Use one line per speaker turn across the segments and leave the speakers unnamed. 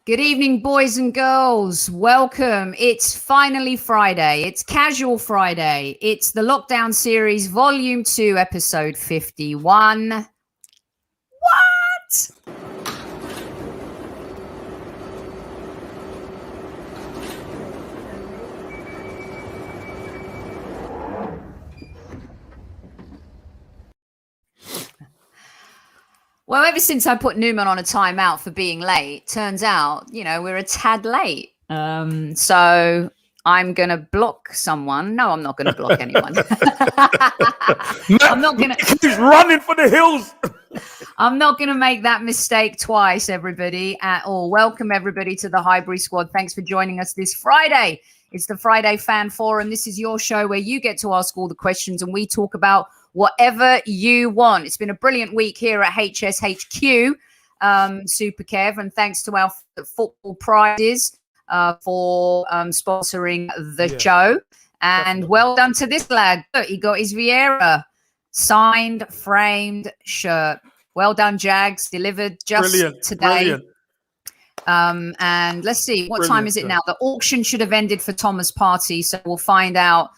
Good evening, boys and girls. Welcome. It's finally Friday. It's Casual Friday. It's the Lockdown Series, Volume 2, Episode 51. What? Well, ever since I put Newman on a timeout for being late, turns out, we're a tad late. So I'm going to block someone. No, I'm not going to block anyone.
I'm not going to. He's running for the hills.
I'm not going to make that mistake twice, everybody, at all. Welcome, everybody, to the Highbury squad. Thanks for joining us this Friday. It's the Friday Fan Forum. This is your show where you get to ask all the questions and we talk about whatever you want. It's been a brilliant week here at HSHQ, Super Kev, and thanks to our football prizes for sponsoring the show. And well done to this lad. Look, he got his Vieira signed, framed shirt. Well done, Jags. Delivered just today. Brilliant. And let's see, what time is it now? The auction should have ended for Thomas Partey, so we'll find out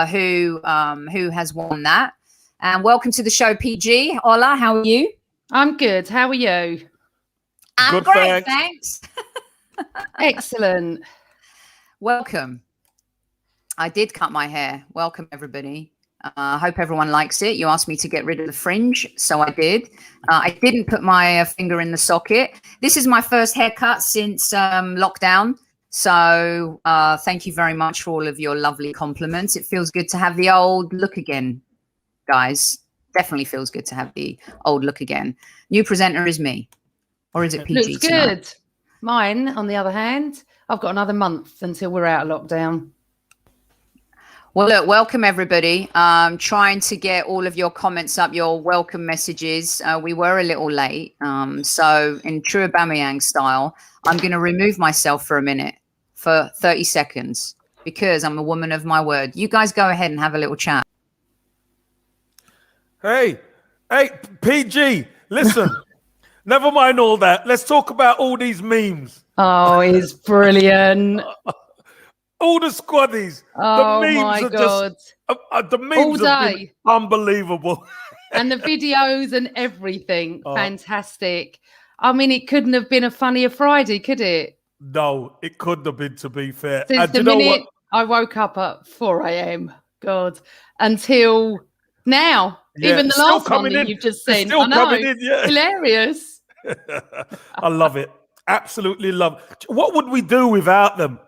who has won that. And welcome to the show, PG. Hola, how are you?
I'm good. How are you?
I'm
good,
great, thanks.
Excellent.
Welcome. I did cut my hair. Welcome, everybody. I hope everyone likes it. You asked me to get rid of the fringe, so I did. I didn't put my finger in the socket. This is my first haircut since lockdown. So thank you very much for all of your lovely compliments. It feels good to have the old look again, guys. Definitely feels good to have the old look again. New presenter is me. Or is it PG
Looks
tonight?
good. Mine, on the other hand, I've got another month until we're out of lockdown.
Well, look, welcome, everybody. Trying to get all of your comments up, your welcome messages. We were a little late. So in true Aubameyang style, I'm going to remove myself for a minute for 30 seconds because I'm a woman of my word. You guys go ahead and have a little chat.
Hey, PG, listen, never mind all that. Let's talk about all these memes.
Oh, he's brilliant.
All the squaddies.
Oh,
the memes
my
are
God.
Just, the memes
all
have
day.
been unbelievable.
And the videos and everything. Fantastic. I mean, it couldn't have been a funnier Friday, could it?
No, it couldn't have been, to be fair.
Since the minute I woke up at 4 a.m., God, until now.
Yeah,
even the last one that you've just seen.
Still coming in, yeah.
Hilarious.
I love it. Absolutely love it. What would we do without them,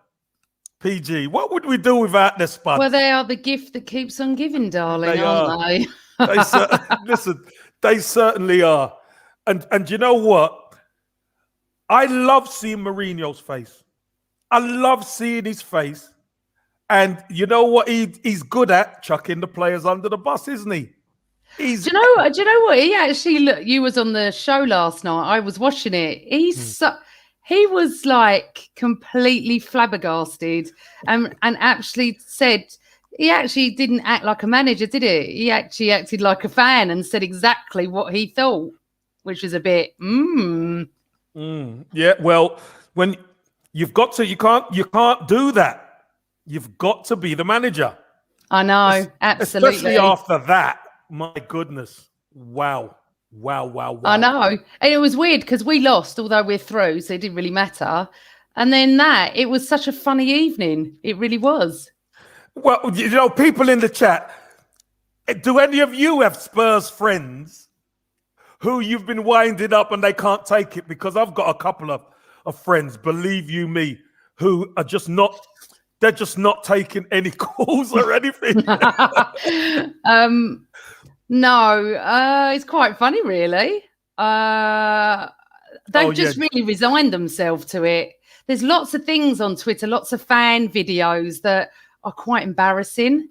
PG? What would we do without the spuds?
Well, they are the gift that keeps on giving, darling, aren't they?
Listen, they certainly are. And you know what? I love seeing Mourinho's face. I love seeing his face. And you know what he's good at? Chucking the players under the bus, isn't he?
Do you know what? He actually, look, you was on the show last night. I was watching it. He was like completely flabbergasted and actually said he actually didn't act like a manager, did he? He actually acted like a fan and said exactly what he thought, which was a bit,
Yeah, well, when you've got to, you can't do that. You've got to be the manager.
I know, absolutely.
Especially after that. My goodness. Wow. I
know. And it was weird because we lost, although we're through, so it didn't really matter. And then it was such a funny evening. It really was.
Well, people in the chat, do any of you have Spurs friends who you've been winding up and they can't take it? Because I've got a couple of friends, believe you me, who are just not, they're just not taking any calls or anything.
No, it's quite funny, really. They've just really resigned themselves to it. There's lots of things on Twitter, lots of fan videos that are quite embarrassing.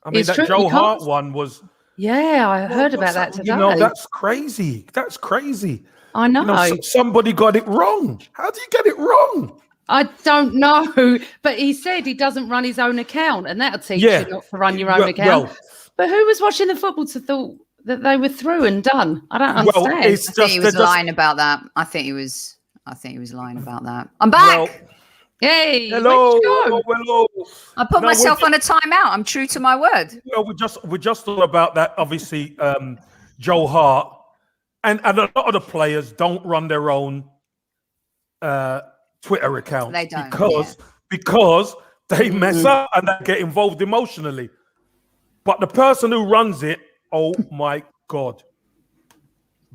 I mean, that Joe Hart one was...
Yeah, I heard about that today.
That's crazy. That's crazy.
I know.
Somebody got it wrong. How do you get it wrong?
I don't know. But he said he doesn't run his own account, and that'll teach you not to run your own account. But who was watching the football to thought that they were through and done? I don't understand.
I think he was lying about that. I think he was I think he was lying about that. I'm back.
Well,
Hey,
hello,
where'd you go?
hello.
I put myself on a timeout. I'm true to my word.
We're just all about that. Obviously, Joe Hart and a lot of the players don't run their own Twitter accounts
They don't,
because they mess up and they get involved emotionally. But the person who runs it, oh my God,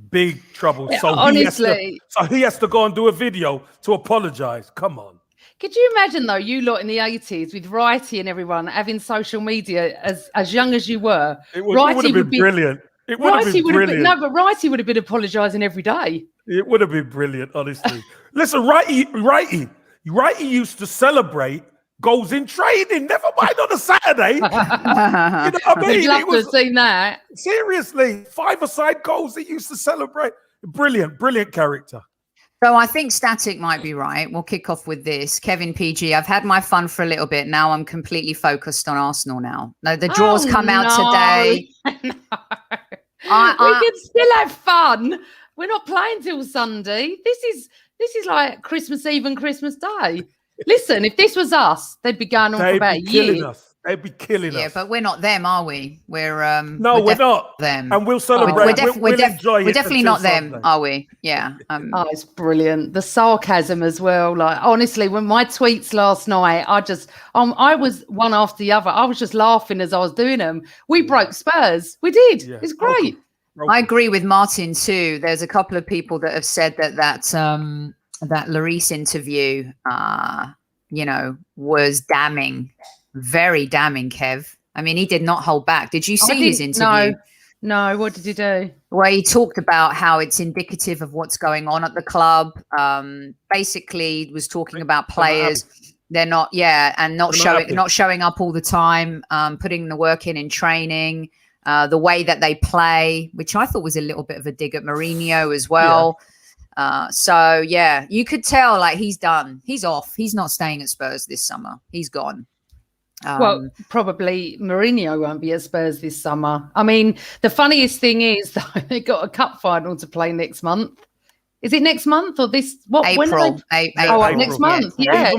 big trouble.
Yeah,
so
honestly,
he has to go and do a video to apologize. Come on.
could you imagine though, you lot in the 80s with Righty and everyone having social media as young as you were?
It would have been brilliant. It would have been brilliant.
No, but Righty would have been apologising every day.
It would have been brilliant, honestly. Listen, Righty used to celebrate goals in training, never mind on a Saturday. You know what I mean?
We'd love to have seen that.
Seriously, 5-a-side goals he used to celebrate. Brilliant character.
So I think Static might be right. We'll kick off with this. Kevin PG, I've had my fun for a little bit. Now I'm completely focused on Arsenal now. No, the draws come out today.
We can still have fun. We're not playing till Sunday. This is like Christmas Eve and Christmas Day. Listen, if this was us, they'd be going on for about a year.
They'd be killing us.
Yeah, but we're not them, are we? We're
we're not
them,
and we'll celebrate.
We're
enjoy
definitely not them, are we? Yeah.
Oh, it's brilliant. The sarcasm as well. Like honestly, when my tweets last night, I was one after the other. I was just laughing as I was doing them. We broke Spurs. We did. Yeah. It's great.
I agree with Martin too. There's a couple of people that have said that Lloris interview, was damning. Very damning, Kev. I mean, he did not hold back. Did you see his interview?
No. What did he do?
Well, he talked about how it's indicative of what's going on at the club. Basically, was talking about players. They're not showing up all the time, putting the work in training, the way that they play, which I thought was a little bit of a dig at Mourinho as well. Yeah. You could tell like he's done. He's off. He's not staying at Spurs this summer. He's gone.
Well, probably Mourinho won't be at Spurs this summer. I mean, the funniest thing is though, they got a cup final to play next month. Is it next month or this? What?
April.
April. Next month. Yeah.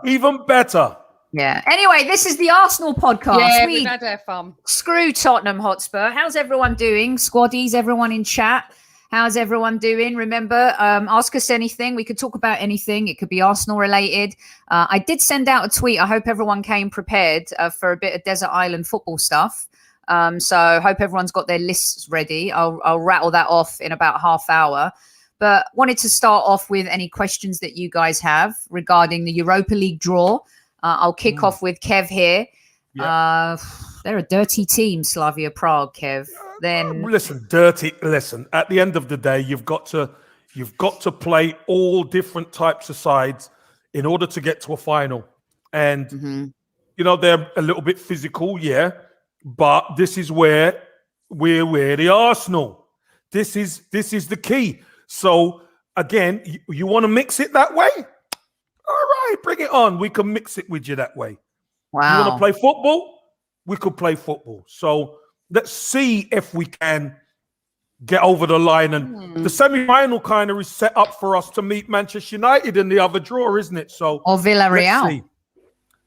Even better.
Yeah. Anyway, this is the Arsenal podcast.
Yeah, we've had our fun.
Screw Tottenham Hotspur. How's everyone doing? Squaddies, everyone in chat. How's everyone doing? Remember, ask us anything. We could talk about anything. It could be Arsenal related. I did send out a tweet. I hope everyone came prepared for a bit of Desert Island football stuff. So I hope everyone's got their lists ready. I'll rattle that off in about half hour. But wanted to start off with any questions that you guys have regarding the Europa League draw. I'll kick off with Kev here. Yep. They're a dirty team, Slavia Prague, Kev. Then
dirty. Listen, at the end of the day, you've got to play all different types of sides in order to get to a final. And they're a little bit physical, but this is where we're the Arsenal. This is the key. So again, you want to mix it that way? All right, bring it on. We can mix it with you that way.
Wow.
You want to play football? We could play football. So let's see if we can get over the line. And the semi-final kind of is set up for us to meet Manchester United in the other draw, isn't it? So
or Villarreal.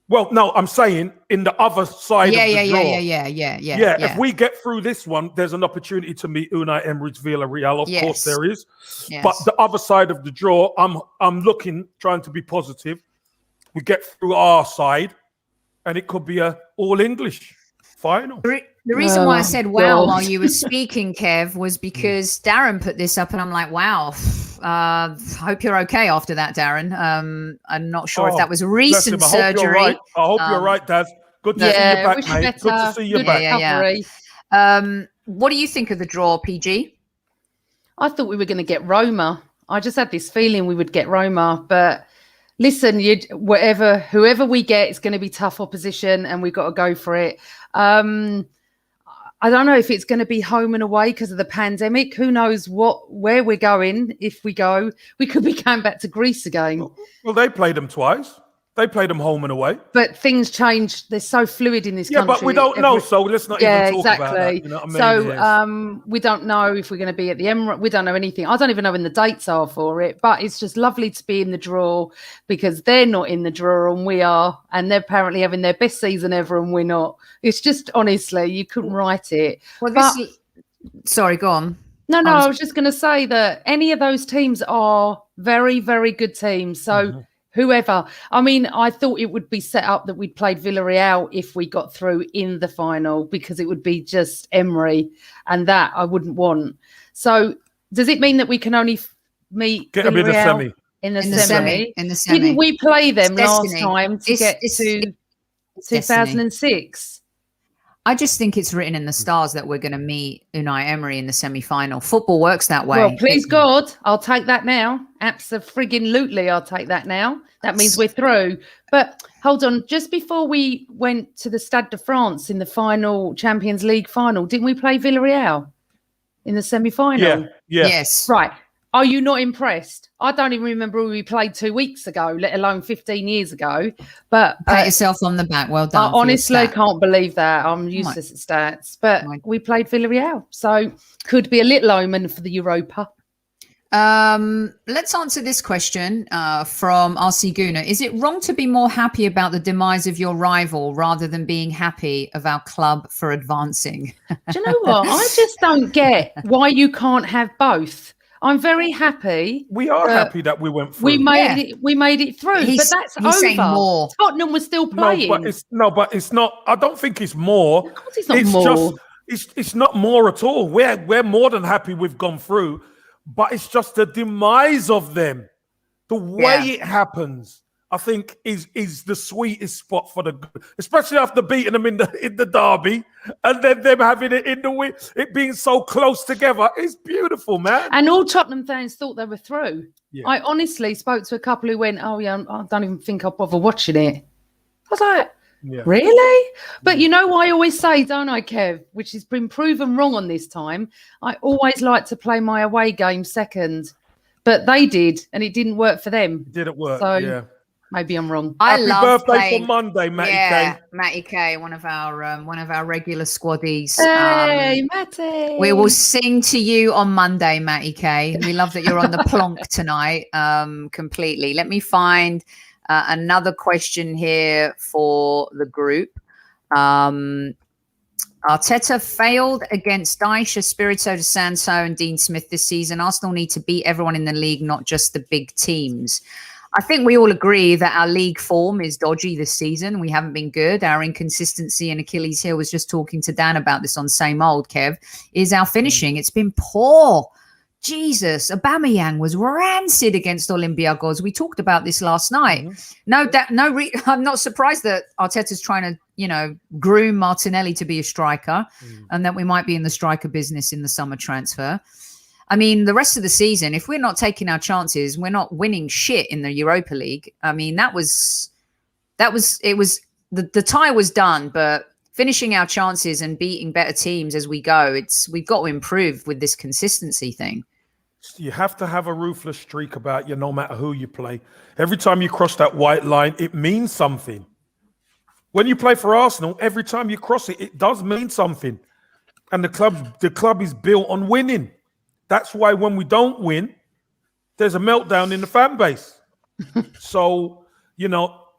Well, no, I'm saying in the other side of the draw.
Yeah.
If we get through this one, there's an opportunity to meet Unai Emery's Villarreal. Of course there is. Yes. But the other side of the draw, I'm trying to be positive. We get through our side, and it could be a all-English final.
The reason why I said wow while you were speaking, Kev, was because Darren put this up and I'm like, wow, hope you're okay after that, Darren. I'm not sure if that was recent surgery.
I hope you're right, Dad. Good to see you back, mate. Good to see you back.
What do you think of the draw, PG?
I thought we were going to get Roma. I just had this feeling we would get Roma, but listen, whoever we get, it's going to be tough opposition and we've got to go for it. I don't know if it's going to be home and away because of the pandemic. Who knows where we're going? If we go, we could be going back to Greece again.
Well, they played them twice. They play them home and away.
But things change. They're so fluid in this country.
Yeah, but we don't know, so let's not even talk about that. You know what I mean?
So we don't know if we're going to be at the Emirates. We don't know anything. I don't even know when the dates are for it. But it's just lovely to be in the draw because they're not in the draw and we are. And they're apparently having their best season ever and we're not. It's just, honestly, you couldn't write it.
Well, sorry, go on.
No, I was just going to say that any of those teams are very, very good teams. So whoever, I mean, I thought it would be set up that we'd played Villarreal if we got through in the final because it would be just Emery and that I wouldn't want. So does it mean that we can only meet Villarreal in the semi? Didn't we play them last time to get to 2006?
I just think it's written in the stars that we're going to meet Unai Emery in the semi-final. Football works that way.
Well, please God, I'll take that now. Absolutely, I'll take that now. That means we're through. But hold on, just before we went to the Stade de France in the final Champions League final, didn't we play Villarreal in the semi-final?
Yeah.
Yes.
Right. Are you not impressed? I don't even remember who we played 2 weeks ago, let alone 15 years ago. But
pat yourself on the back. Well done.
I honestly can't believe that. I'm useless at stats. But we played Villarreal. So could be a little omen for the Europa.
Let's answer this question from RC Guna. Is it wrong to be more happy about the demise of your rival rather than being happy of our club for advancing?
Do you know what? I just don't get why you can't have both. I'm very happy.
We are happy that we went through.
We made it through. But that's over.
Saying more.
Tottenham was still playing.
But it's not. I don't think it's more.
Of course it's not more.
It's not more at all. We're more than happy we've gone through, but it's just the demise of them. The way it happens, I think, is the sweetest spot for especially after beating them in the derby, and then them having it in the win, it being so close together. It's beautiful, man.
And all Tottenham fans thought they were through.
Yeah.
I honestly spoke to a couple who went, "Oh yeah, I don't even think I'll bother watching it." I was like, really? But you know what I always say, don't I, Kev? Which has been proven wrong on this time. I always like to play my away game second, but they did, and it didn't work for them.
It didn't work.
So maybe I'm wrong.
Happy birthday for Monday, Matty K.
Matty K, one of our regular squaddies.
Hey, Matty.
We will sing to you on Monday, Matty K. We love that you're on the plonk tonight. Completely. Let me find another question here for the group. Arteta failed against Dyche, Espirito de Santo and Dean Smith this season. Arsenal need to beat everyone in the league, not just the big teams. I think we all agree that our league form is dodgy this season. We haven't been good. Our inconsistency and Achilles heel, was just talking to Dan about this on Same Old, Kev, is our finishing. It's been poor. Jesus, Aubameyang was rancid against Olympiacos. We talked about this last night. I'm not surprised that Arteta's trying to, groom Martinelli to be a striker and that we might be in the striker business in the summer transfer. I mean, the rest of the season, if we're not taking our chances, we're not winning shit in the Europa League. I mean, the tie was done, but finishing our chances and beating better teams as we go, we've got to improve with this consistency thing.
You have to have a ruthless streak about you, no matter who you play. Every time you cross that white line, it means something. When you play for Arsenal, every time you cross it, it does mean something. And the club is built on winning. That's why when we don't win, there's a meltdown in the fan base. So,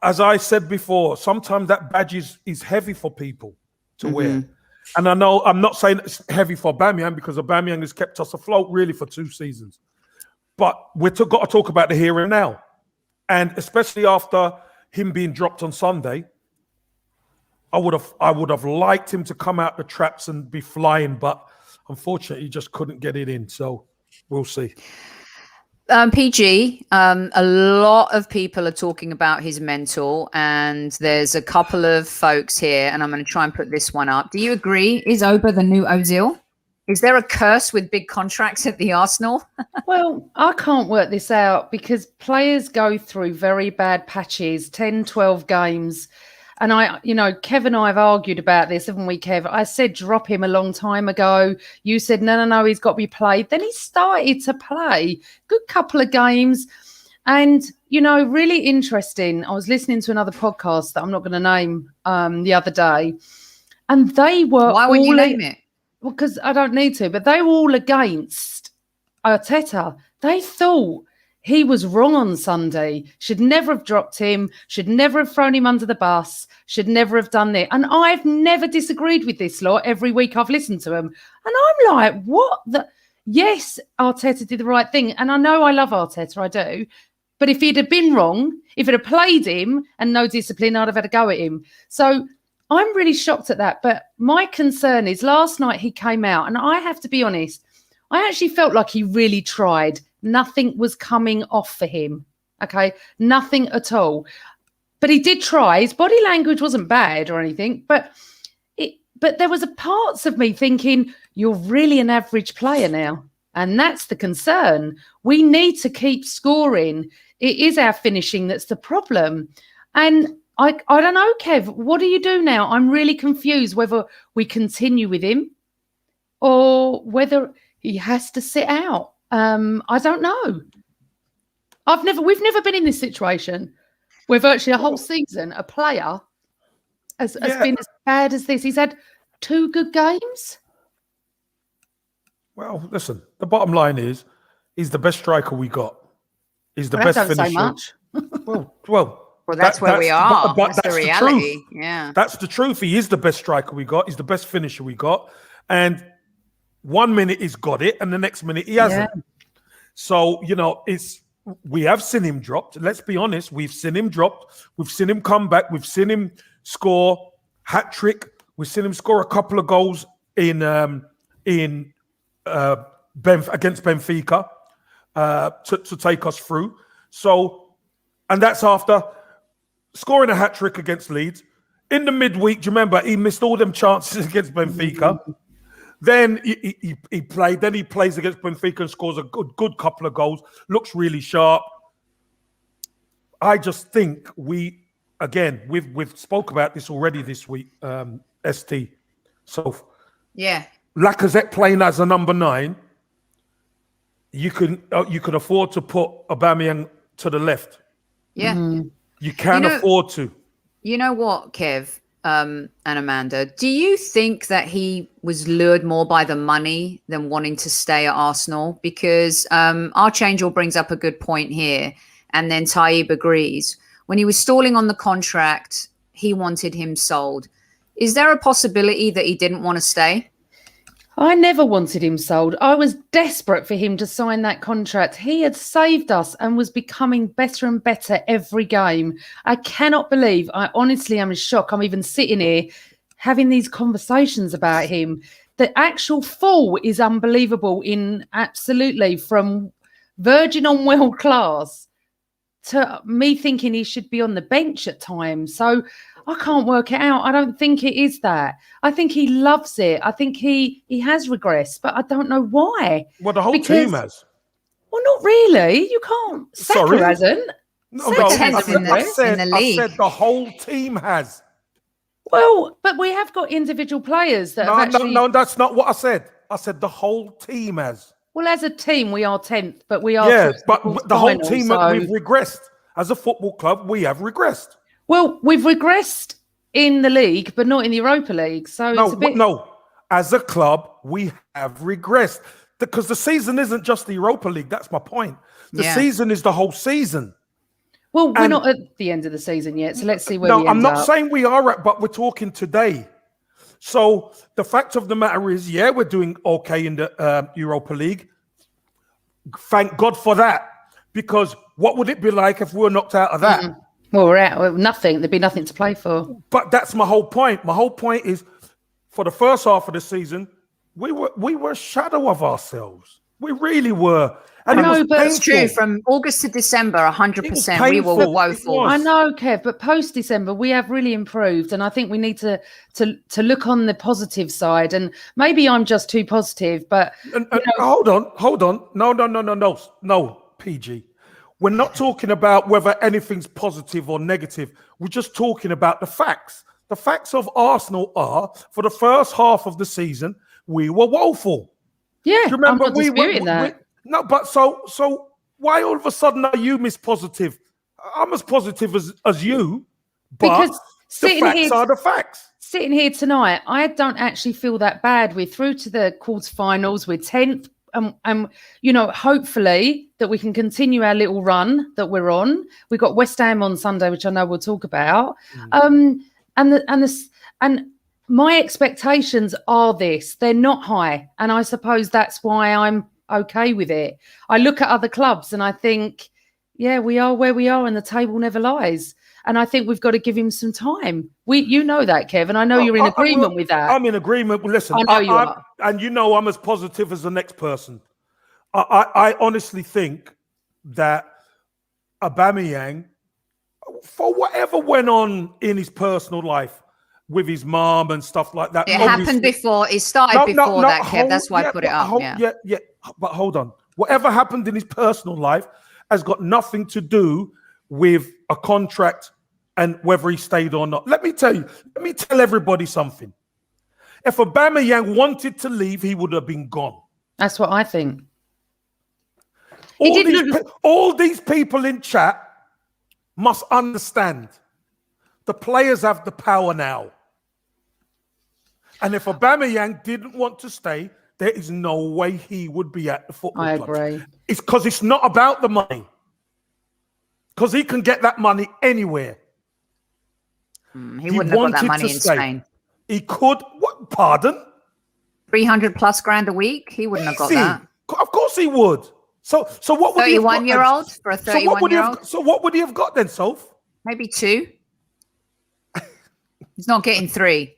as I said before, sometimes that badge is heavy for people to wear. And I know I'm not saying it's heavy for Aubameyang because Aubameyang has kept us afloat really for 2 seasons. But we've got to talk about the here and now. And especially after him being dropped on Sunday, I would have liked him to come out the traps and be flying, but unfortunately, he just couldn't get it in. So we'll see.
PG, a lot of people are talking about his mental, and there's a couple of folks here, and I'm going to try and put this one up. Do you agree? Is Oba the new Ozil? Is there a curse with big contracts at the Arsenal?
Well, I can't work this out because players go through very bad patches, 10, 12 games. And Kev and I have argued about this, haven't we, Kev? I said drop him a long time ago. You said, no, he's got to be played. Then he started to play. Good couple of games. And, really interesting. I was listening to another podcast that I'm not going to name the other day. And they were
Why would you name it?
Well, because I don't need to, but they were all against Arteta. They thought he was wrong on Sunday, should never have dropped him, should never have thrown him under the bus, should never have done that. And I've never disagreed with this lot every week I've listened to them. And I'm like, what the... Yes, Arteta did the right thing. And I know I love Arteta, I do. But if he'd have been wrong, if it had played him and no discipline, I'd have had a go at him. So I'm really shocked at that. But my concern is last night he came out, and I have to be honest, I actually felt like he really tried. Nothing was coming off for him. Okay, nothing at all. But he did try. His body language wasn't bad or anything. But there was a parts of me thinking, you're really an average player now. And that's the concern. We need to keep scoring. It is our finishing that's the problem. And I don't know, Kev, what do you do now? I'm really confused whether we continue with him or whether he has to sit out. I don't know. We've never been in this situation where virtually a whole season a player has been as bad as this. He's had 2 good games.
Well, listen, the bottom line is he's the best striker we got. He's the best finisher.
Say much.
Well,
that's where we are.
But
that's the reality.
Truth.
Yeah.
That's the truth. He is the best striker we got. He's the best finisher we got. And 1 minute he's got it, and the next minute he hasn't. Yeah. So, we have seen him dropped. Let's be honest. We've seen him dropped. We've seen him come back. We've seen him score hat-trick. We've seen him score a couple of goals against Benfica to take us through. So, and that's after scoring a hat-trick against Leeds. In the midweek, do you remember, he missed all them chances against Benfica. Then he played. Then he plays against Benfica and scores a good couple of goals. Looks really sharp. I just think we've spoke about this already this week, ST. So
yeah,
Lacazette playing as a number 9. You can afford to put Aubameyang to the left.
Yeah,
you can afford to.
You know what, Kev? And Amanda, do you think that he was lured more by the money than wanting to stay at Arsenal? Because Archangel brings up a good point here, and then Taib agrees. When he was stalling on the contract, he wanted him sold. Is there a possibility that he didn't want to stay?
I never wanted him sold. I was desperate for him to sign that contract. He had saved us and was becoming better and better every game. I cannot believe, I honestly am in shock. I'm even sitting here having these conversations about him. The actual fall is unbelievable absolutely from verging on world class to me thinking he should be on the bench at times. So I can't work it out. I don't think it is that. I think he loves it. I think he has regressed, but I don't know why.
Well, the whole team has.
Well, not really. You can't. Saka hasn't.
I said
the whole team has.
Well, but we have got individual players that
No, that's not what I said. I said the whole team has.
Well, as a team, we are 10th, but we are...
Yeah, but the whole team, we've regressed. As a football club, we have regressed.
Well, we've regressed in the league, but not in the Europa League. So it's a bit...
No, as a club, we have regressed. Because the season isn't just the Europa League. That's my point. The season is the whole season.
Well, we're not at the end of the season yet, so let's see where we end up.
No, I'm not saying we are at, but we're talking today. So the fact of the matter is, we're doing okay in the Europa League. Thank God for that. Because what would it be like if we were knocked out of that?
Mm-hmm. Well, we're out with nothing. There'd be nothing to play for.
But that's my whole point. My whole point is, for the first half of the season, we were a shadow of ourselves. We really were. And
I know, but it's true. From August to December, 100%, we were woeful.
I know, Kev, but post-December, we have really improved. And I think we need to look on the positive side. And maybe I'm just too positive, but...
Hold on. No, PG. We're not talking about whether anything's positive or negative. We're just talking about the facts. The facts of Arsenal are, for the first half of the season, we were woeful.
Yeah,
do you remember
I'm not disputing that.
No, but so Why all of a sudden are you Miss Positive? I'm as positive as you, but
Because
the facts are the facts.
Sitting here tonight, I don't actually feel that bad. We're through to the quarterfinals. We're 10th. You know, hopefully that we can continue our little run that we're on. We've got West Ham on Sunday, which I know we'll talk about. And my expectations are this. They're not high. And I suppose that's why I'm okay with it. I look at other clubs and I think, yeah, we are where we are and the table never lies. And I think we've got to give him some time. You know that, Kevin. I know you're in agreement with that.
I'm in agreement. Listen,
I know you are.
And you know I'm as positive as the next person. I honestly think that Aubameyang, for whatever went on in his personal life with his mom and stuff like that.
It happened before. It started before that, Kev. That's why I put it up.
Yeah. But hold on. Whatever happened in his personal life has got nothing to do with a contract and whether he stayed or not. Let me tell everybody something. If Aubameyang wanted to leave, he would have been gone.
That's what I think.
All these people in chat must understand the players have the power now. And if Aubameyang didn't want to stay, there is no way he would be at the football club.
I agree.
It's because it's not about the money. Because he can get that money anywhere.
He wouldn't have got that money in Spain.
He could. What? Pardon?
300 plus grand a week. He wouldn't have got that.
Of course he would. So what would
31-year-old for a 31-year-old?
So what would he have got then, Soph?
Maybe 2. He's not getting 3.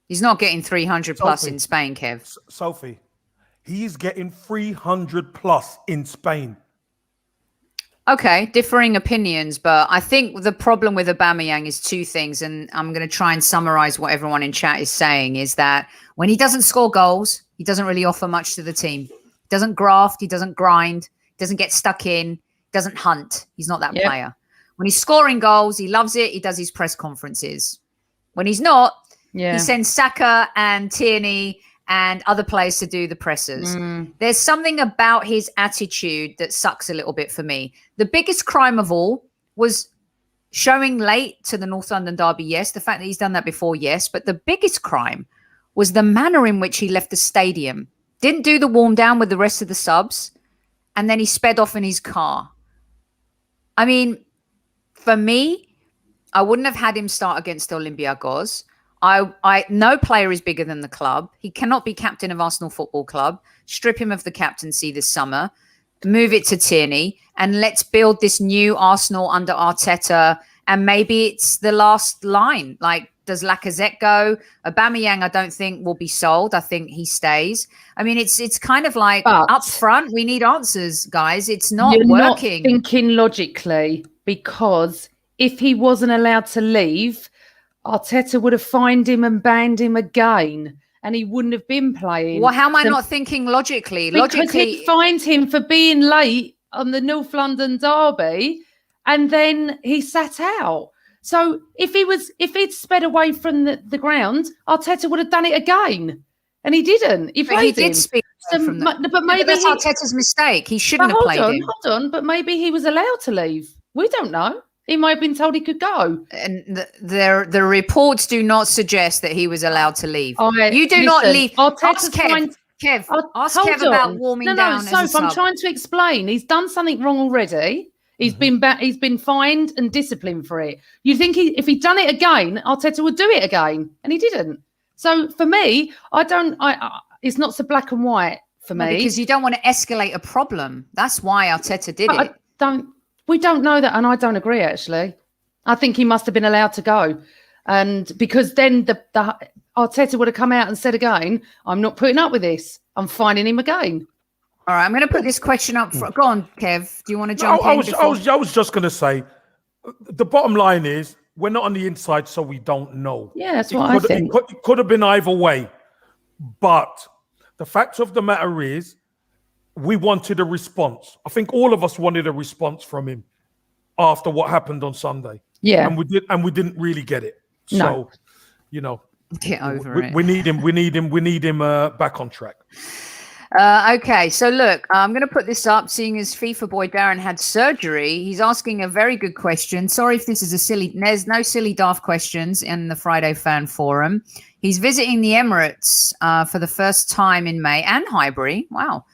He's not getting 300 plus in Spain, Kev.
Sophie, he's getting 300 plus in Spain.
Okay, differing opinions, but I think the problem with Aubameyang is 2 things, and I'm going to try and summarize what everyone in chat is saying, is that when he doesn't score goals, he doesn't really offer much to the team. He doesn't graft, he doesn't grind, doesn't get stuck in, doesn't hunt. He's not that player. When he's scoring goals, he loves it. He does his press conferences. When he's not, he sends Saka and Tierney and other players to do the pressers. There's something about his attitude that sucks a little bit for me. The biggest crime of all was showing late to the North London derby, yes. The fact that he's done that before, yes. But the biggest crime was the manner in which he left the stadium. Didn't do the warm down with the rest of the subs. And then he sped off in his car. I mean, for me, I wouldn't have had him start against Olympiacos. No player is bigger than the club. He cannot be captain of Arsenal Football Club. Strip him of the captaincy this summer. Move it to Tierney. And let's build this new Arsenal under Arteta. And maybe it's the last line. Like, does Lacazette go? Aubameyang, I don't think will be sold. I think he stays. I mean, it's kind of like up front, we need answers, guys. It's not working. You're not
thinking logically, because if he wasn't allowed to leave, Arteta would have fined him and banned him again, and he wouldn't have been playing.
Well, how am I not thinking logically?
Because he fined him for being late on the North London derby, and then he sat out. So if he'd sped away from the ground, Arteta would have done it again, and he didn't. He
did speed from that. But maybe that's Arteta's mistake. He shouldn't have played him.
Hold on, but maybe he was allowed to leave. We don't know. He might have been told he could go.
And the reports do not suggest that he was allowed to leave. You do not leave. Ask Kev about warming down.
No, I'm trying to explain. He's done something wrong already. He's been fined and disciplined for it. You think if he'd done it again, Arteta would do it again, and he didn't. So for me, it's not so black and white for me.
Because you don't want to escalate a problem. That's why Arteta did it.
We don't know that, and I don't agree, actually. I think he must have been allowed to go. And because then the Arteta would have come out and said again, I'm not putting up with this. I'm fining him again.
All right, I'm going to put this question up. Go on, Kev. Do you want to jump in?
I was just going to say, the bottom line is, we're not on the inside, so we don't know.
Yeah, that's what I think.
It could have been either way. But the fact of the matter is, we wanted a response. I think all of us wanted a response from him after what happened on Sunday.
Yeah.
And we didn't really get it.
No.
So,
get over it.
We need him back on track.
Okay, so look, I'm going to put this up. Seeing as FIFA boy Darren had surgery, he's asking a very good question. Sorry if this is a silly. There's no silly daft questions in the Friday Fan Forum. He's visiting the Emirates for the first time in May, and Highbury. Wow.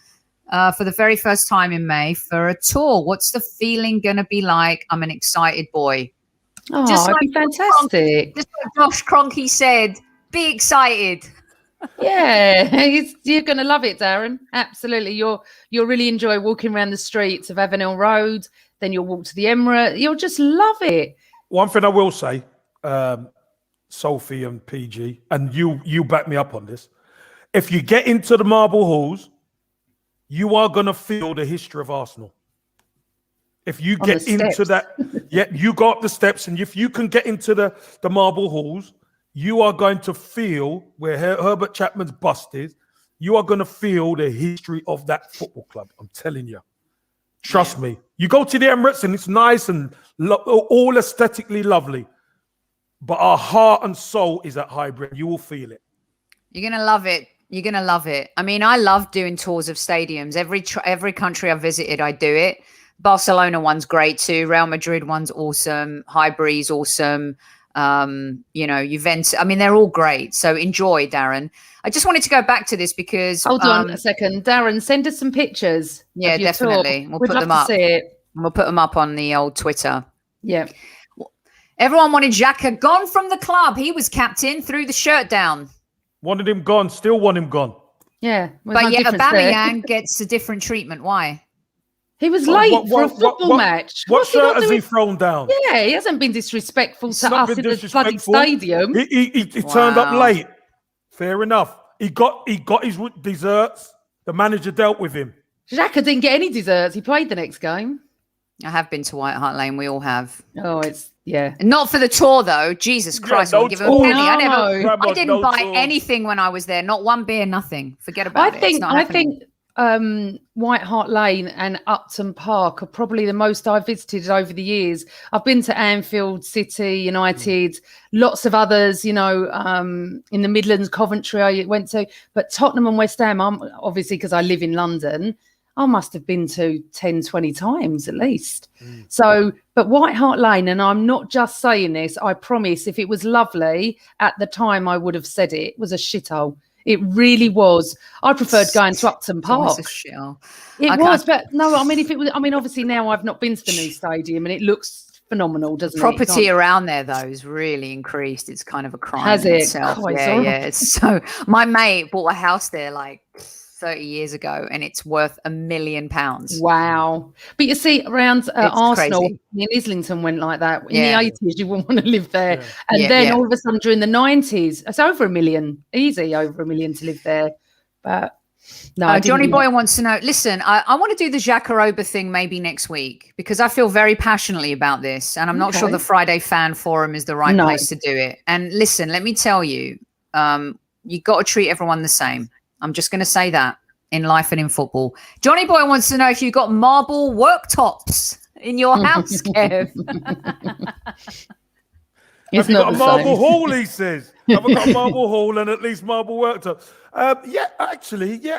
For the very first time in May for a tour. What's the feeling going to be like? I'm an excited boy.
Oh, it'd be fantastic.
Just like Josh Kroenke said, be excited.
Yeah, you're going to love it, Darren. Absolutely. You'll really enjoy walking around the streets of Avenel Road. Then you'll walk to the Emirates. You'll just love it.
One thing I will say, Sophie and PG, and you back me up on this. If you get into the marble halls, you are going to feel the history of Arsenal. If you get into that, you go up the steps, and if you can get into the marble halls, you are going to feel where Herbert Chapman's bust is. You are going to feel the history of that football club. I'm telling you. Trust me. You go to the Emirates and it's nice and all aesthetically lovely. But our heart and soul is at Highbury. You will feel it.
You're going to love it. You're going to love it. I mean, I love doing tours of stadiums. Every country I've visited, I do it. Barcelona one's great too. Real Madrid one's awesome. Highbury's awesome. Juventus. I mean, they're all great. So enjoy, Darren. I just wanted to go back to this because
hold on a second, Darren. Send us some pictures.
Yeah, definitely. We'll put them up. See it. We'll put them up on the old Twitter.
Yeah.
Everyone wanted Xhaka gone from the club. He was captain, threw the shirt down.
Wanted him gone. Still want him gone.
Yeah,
but yet Aubameyang gets a different treatment. Why?
He was late for a football match.
What shirt has he thrown down?
Yeah, he hasn't been disrespectful to us in the bloody stadium.
He turned up late. Fair enough. He got his desserts. The manager dealt with him.
Xhaka didn't get any desserts. He played the next game.
I have been to White Hart Lane. We all have.
Oh, yeah.
Not for the tour though. Jesus Christ! I'll give him a penny. I didn't buy anything when I was there. Not one beer. Nothing. Forget about it. I think White Hart Lane and Upton Park are probably the most I've visited over the years. I've been to Anfield, City, United, lots of others, in the Midlands, Coventry I went to, but Tottenham and West Ham, I'm obviously because I live in London, I must have been to 10, 20 times at least. So, but White Hart Lane, and I'm not just saying this, I promise if it was lovely at the time, I would have said it was a shithole. It really was. I preferred going to Upton Park. It was, but no, I mean, if it was, obviously now I've not been to the new stadium and it looks phenomenal, doesn't it? Property around there, though, is really increased. It's kind of a crime.
Has
in
it?
Itself.
Oh,
yeah. So my mate bought a house there like 30 years ago and it's worth £1 million.
Wow. But you see, around Arsenal in Islington went like that. In the 80s, you wouldn't want to live there. Yeah. And then all of a sudden during the 90s, it's over £1 million. Easy over £1 million to live there. But no,
Johnny Boy wants to know, listen, I want to do the Xhaka thing maybe next week because I feel very passionately about this. And I'm not sure the Friday Fan Forum is the right place to do it. And listen, let me tell you, you got to treat everyone the same. I'm just going to say that in life and in football. Johnny Boy wants to know if you've got marble worktops in your house, Kev.
Have you got a marble hall, he says. Have I got a marble hall and at least marble worktop? Yeah,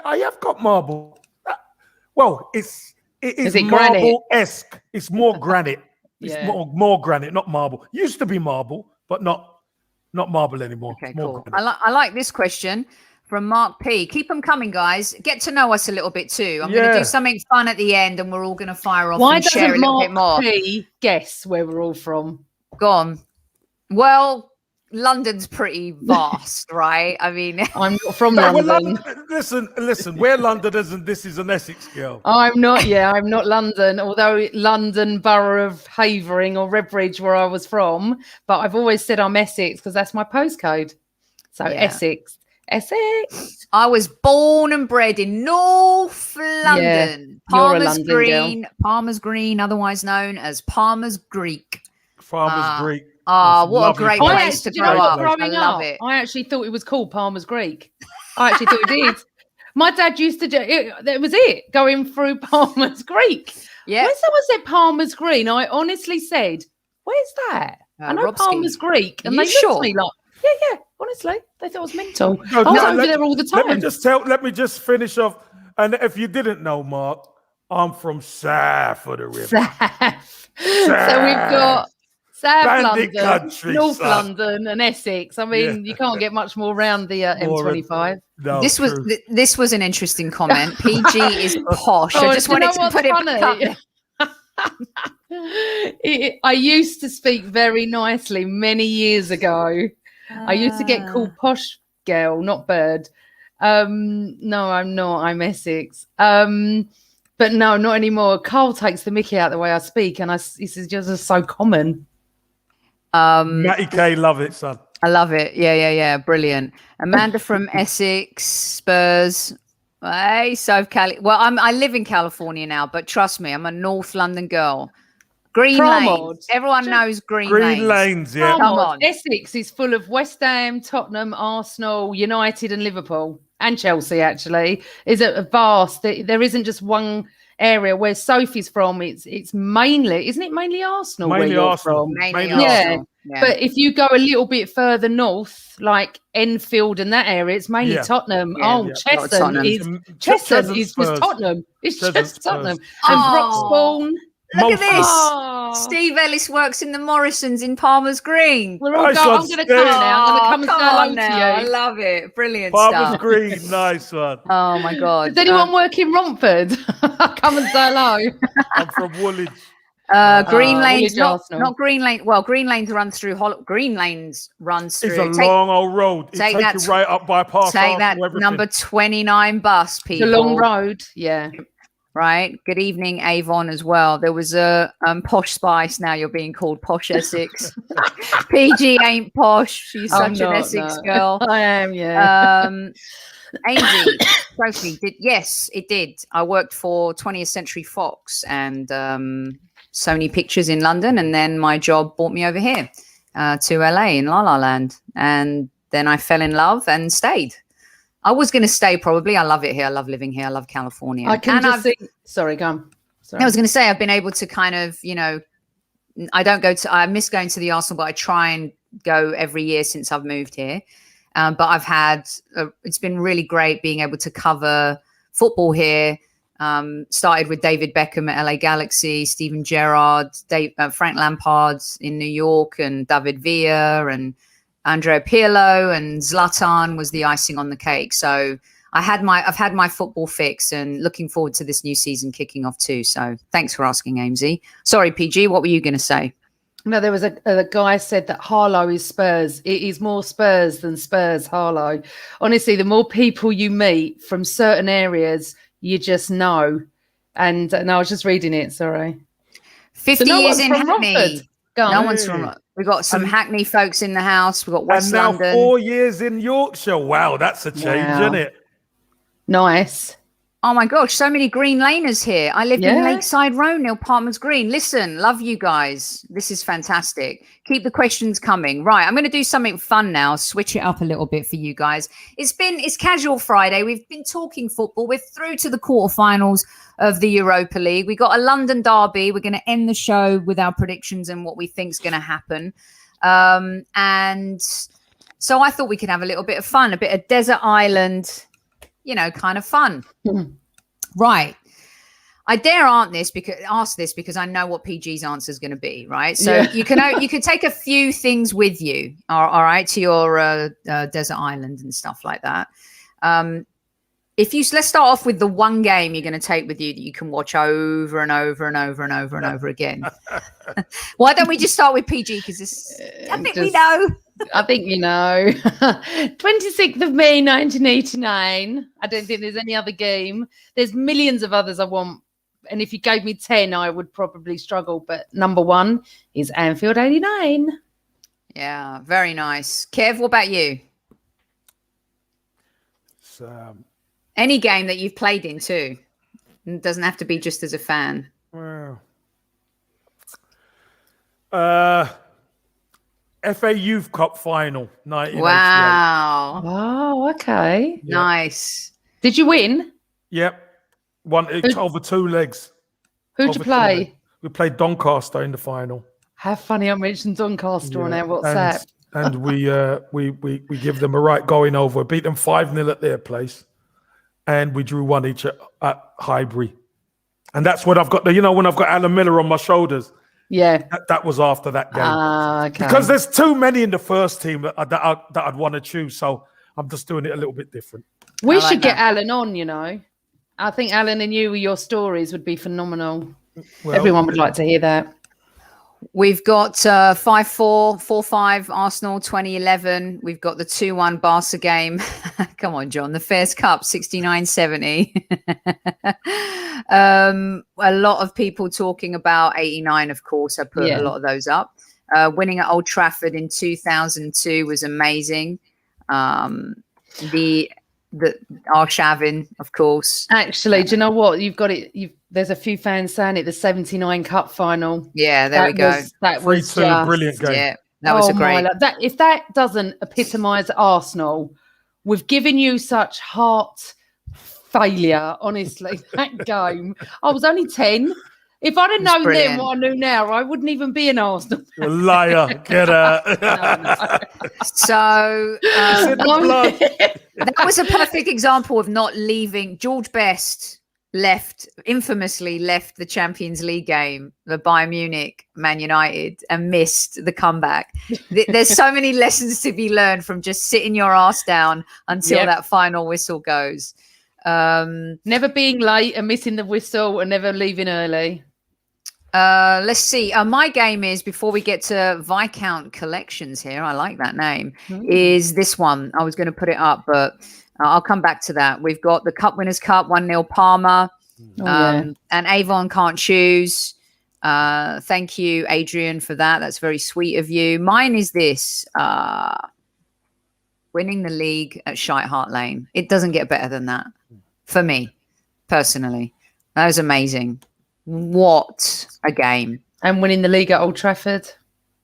I have got marble. Well, it is marble-esque. It's more granite. It's more granite, not marble. Used to be marble, but not marble anymore.
Okay, cool. I like this question. From Mark P. Keep them coming, guys. Get to know us a little bit too. I'm going to do something fun at the end and we're all going to fire off and share a little bit more.
Why doesn't Mark P guess where we're all from?
Go on. Well, London's pretty vast, right? I mean,
I'm not from London.
Listen, we're Londoners and this is an Essex girl.
I'm not London, although London borough of Havering or Redbridge where I was from. But I've always said I'm Essex because that's my postcode. So Essex.
I was born and bred in North London. Palmer's Green, otherwise known as Palmer's Greek.
Farmer's Greek.
What a great place to grow up. I love it.
I actually thought it was called Palmer's Greek. I actually thought it did. My dad used to do it. That was it, going through Palmer's Greek. Yeah. When someone said Palmer's Green, I honestly said, where's that? I know Palmer's Greek. And they looked at me like, yeah. Honestly, they thought I was mental. I was over there all the time.
Let me just finish off. And if you didn't know, Mark, I'm from south of the river.
South. So we've got South
Bandit
London,
country,
North
son.
London, and Essex. I mean, you can't get much more around the M25.
No,
This was an interesting comment. PG is posh.
Oh,
I just wanted to put it
funny? I used to speak very nicely many years ago. I used to get called posh girl, not bird. No, I'm not. I'm Essex. But no, not anymore. Carl takes the mickey out the way I speak, and he says just so common.
Matty K, love it, son.
I love it. Yeah. Brilliant. Amanda from Essex, Spurs. Hey, so Cali. Well, I live in California now, but trust me, I'm a North London girl. Green Lanes. Everyone knows Green
Lanes, yeah.
Come on. Essex is full of West Ham, Tottenham, Arsenal, United, and Liverpool, and Chelsea. Actually, is a vast. There isn't just one area where Sophie's from. It's mainly, isn't it? Mainly Arsenal.
Mainly
where
Arsenal.
You're from?
Mainly
Arsenal.
Yeah.
But if you go a little bit further north, like Enfield and that area, it's mainly Tottenham. Cheshunt is just Tottenham. It's just Tottenham. And Broxbourne.
Look at this. Oh. Steve Ellis works in the Morrisons in Palmer's Green.
We're all I'm going to come now. I'm going to come and say hello to you.
I love it. Brilliant
Palmer's Green. Nice one.
Oh, my God.
Does anyone work in Romford? Come and say hello.
I'm from Woolwich.
Green Lanes, not Green Lane. Well, Green Lanes runs through. Green Lanes runs through.
It's a long old road. Take you right up by past.
Take that number 29 bus, people.
It's a long road. Yeah.
Right. Good evening, Avon, as well. There was a Posh Spice. Now you're being called Posh Essex. PG ain't posh. She's such an Essex girl.
I am, yeah.
Angie, Sophie did. Yes, it did. I worked for 20th Century Fox and Sony Pictures in London, and then my job brought me over here to LA in La La Land, and then I fell in love and stayed. I was going to stay probably. I love it here. I love living here. I love California.
I can just see. Sorry, go on.
I was going to say I've been able to kind of, I miss going to the Arsenal, but I try and go every year since I've moved here. But it's been really great being able to cover football here. Started with David Beckham at LA Galaxy, Steven Gerrard, Frank Lampard in New York, and David Villa and Andrea Pirlo, and Zlatan was the icing on the cake. So I've had my football fix, and looking forward to this new season kicking off too. So thanks for asking, Amesy. Sorry, PG, what were you going to say?
No, there was a guy said that Harlow is Spurs. It is more Spurs than Spurs, Harlow. Honestly, the more people you meet from certain areas, you just know. And no, I was just reading it. Sorry.
50 years in Hackney.
No
one's from. We've got some Hackney folks in the house. We've got West London.
And now 4 years in Yorkshire. Wow, that's a change, isn't it?
Nice.
Oh my gosh, so many Green Laners here. I lived in Lakeside Road near Palmer's Green. Listen, love you guys. This is fantastic. Keep the questions coming. Right, I'm going to do something fun now. Switch it up a little bit for you guys. It's Casual Friday. We've been talking football. We're through to the quarterfinals of the Europa League. We got a London derby. We're going to end the show with our predictions and what we think is going to happen. And so I thought we could have a little bit of fun, a bit of desert island, kind of fun. Right. I dare ask this because I know what PG's answer is going to be, right? So you can take a few things with you, all right, to your desert island and stuff like that. Let's start off with the one game you're going to take with you that you can watch over and over and over and over and over again. Why don't we just start with PG? Because I think we know.
I think you know. 26th of May, 1989. I don't think there's any other game. There's millions of others I want. And if you gave me 10, I would probably struggle. But number one is Anfield 89.
Yeah, very nice. Kev, what about you? Any game that you've played in too. It doesn't have to be just as a fan.
Wow. FA Youth Cup final, 1988.
Wow.
Oh, okay.
Yep. Nice.
Did you win?
Yep. Won it over 2 legs.
Who'd you play?
We played Doncaster in the final.
How funny I mentioned Doncaster on our WhatsApp.
And we give them a right going over. Beat them 5-0 at their place. and we drew 1 each at Highbury. And that's when I've got when I've got Alan Miller on my shoulders.
Yeah.
That was after that game.
Okay.
Because there's too many in the first team that I'd want to choose. So I'm just doing it a little bit different.
We should get Alan on, I think Alan and your stories would be phenomenal.
Well,
Everyone would like to hear that.
We've got 5-4, 4-5 Arsenal 2011. We've got the 2-1 Barca game. Come on, John. The Fairs Cup 69-70. A lot of people talking about 89, of course. I put a lot of those up. Winning at Old Trafford in 2002 was amazing. The Arshavin, of course.
Actually, do you know what? You've got it. There's a few fans saying it. The 79 Cup final.
Yeah, there we go.
That was
a brilliant game.
Yeah, that was a great.
If that doesn't epitomise Arsenal, we've given you such heart failure. Honestly, that game. I was only 10. If I'd have known then what I knew now, I wouldn't even be an Arsenal.
You're a liar. Get out.
No.
So that was a perfect example of not leaving. George Best infamously left the Champions League game, the Bayern Munich, Man United, and missed the comeback. There's so many lessons to be learned from just sitting your ass down until that final whistle goes.
Never being late and missing the whistle and never leaving early.
Let's see. My game is, before we get to Viscount Collections here, I like that name, is this one. I was going to put it up, but I'll come back to that. We've got the Cup Winners' Cup, 1-0 Parma, and Avon Can't Choose. Thank you, Adrian, for that. That's very sweet of you. Mine is this, winning the league at Shite Hart Lane. It doesn't get better than that for me, personally. That was amazing. What a game.
And winning the league at Old Trafford.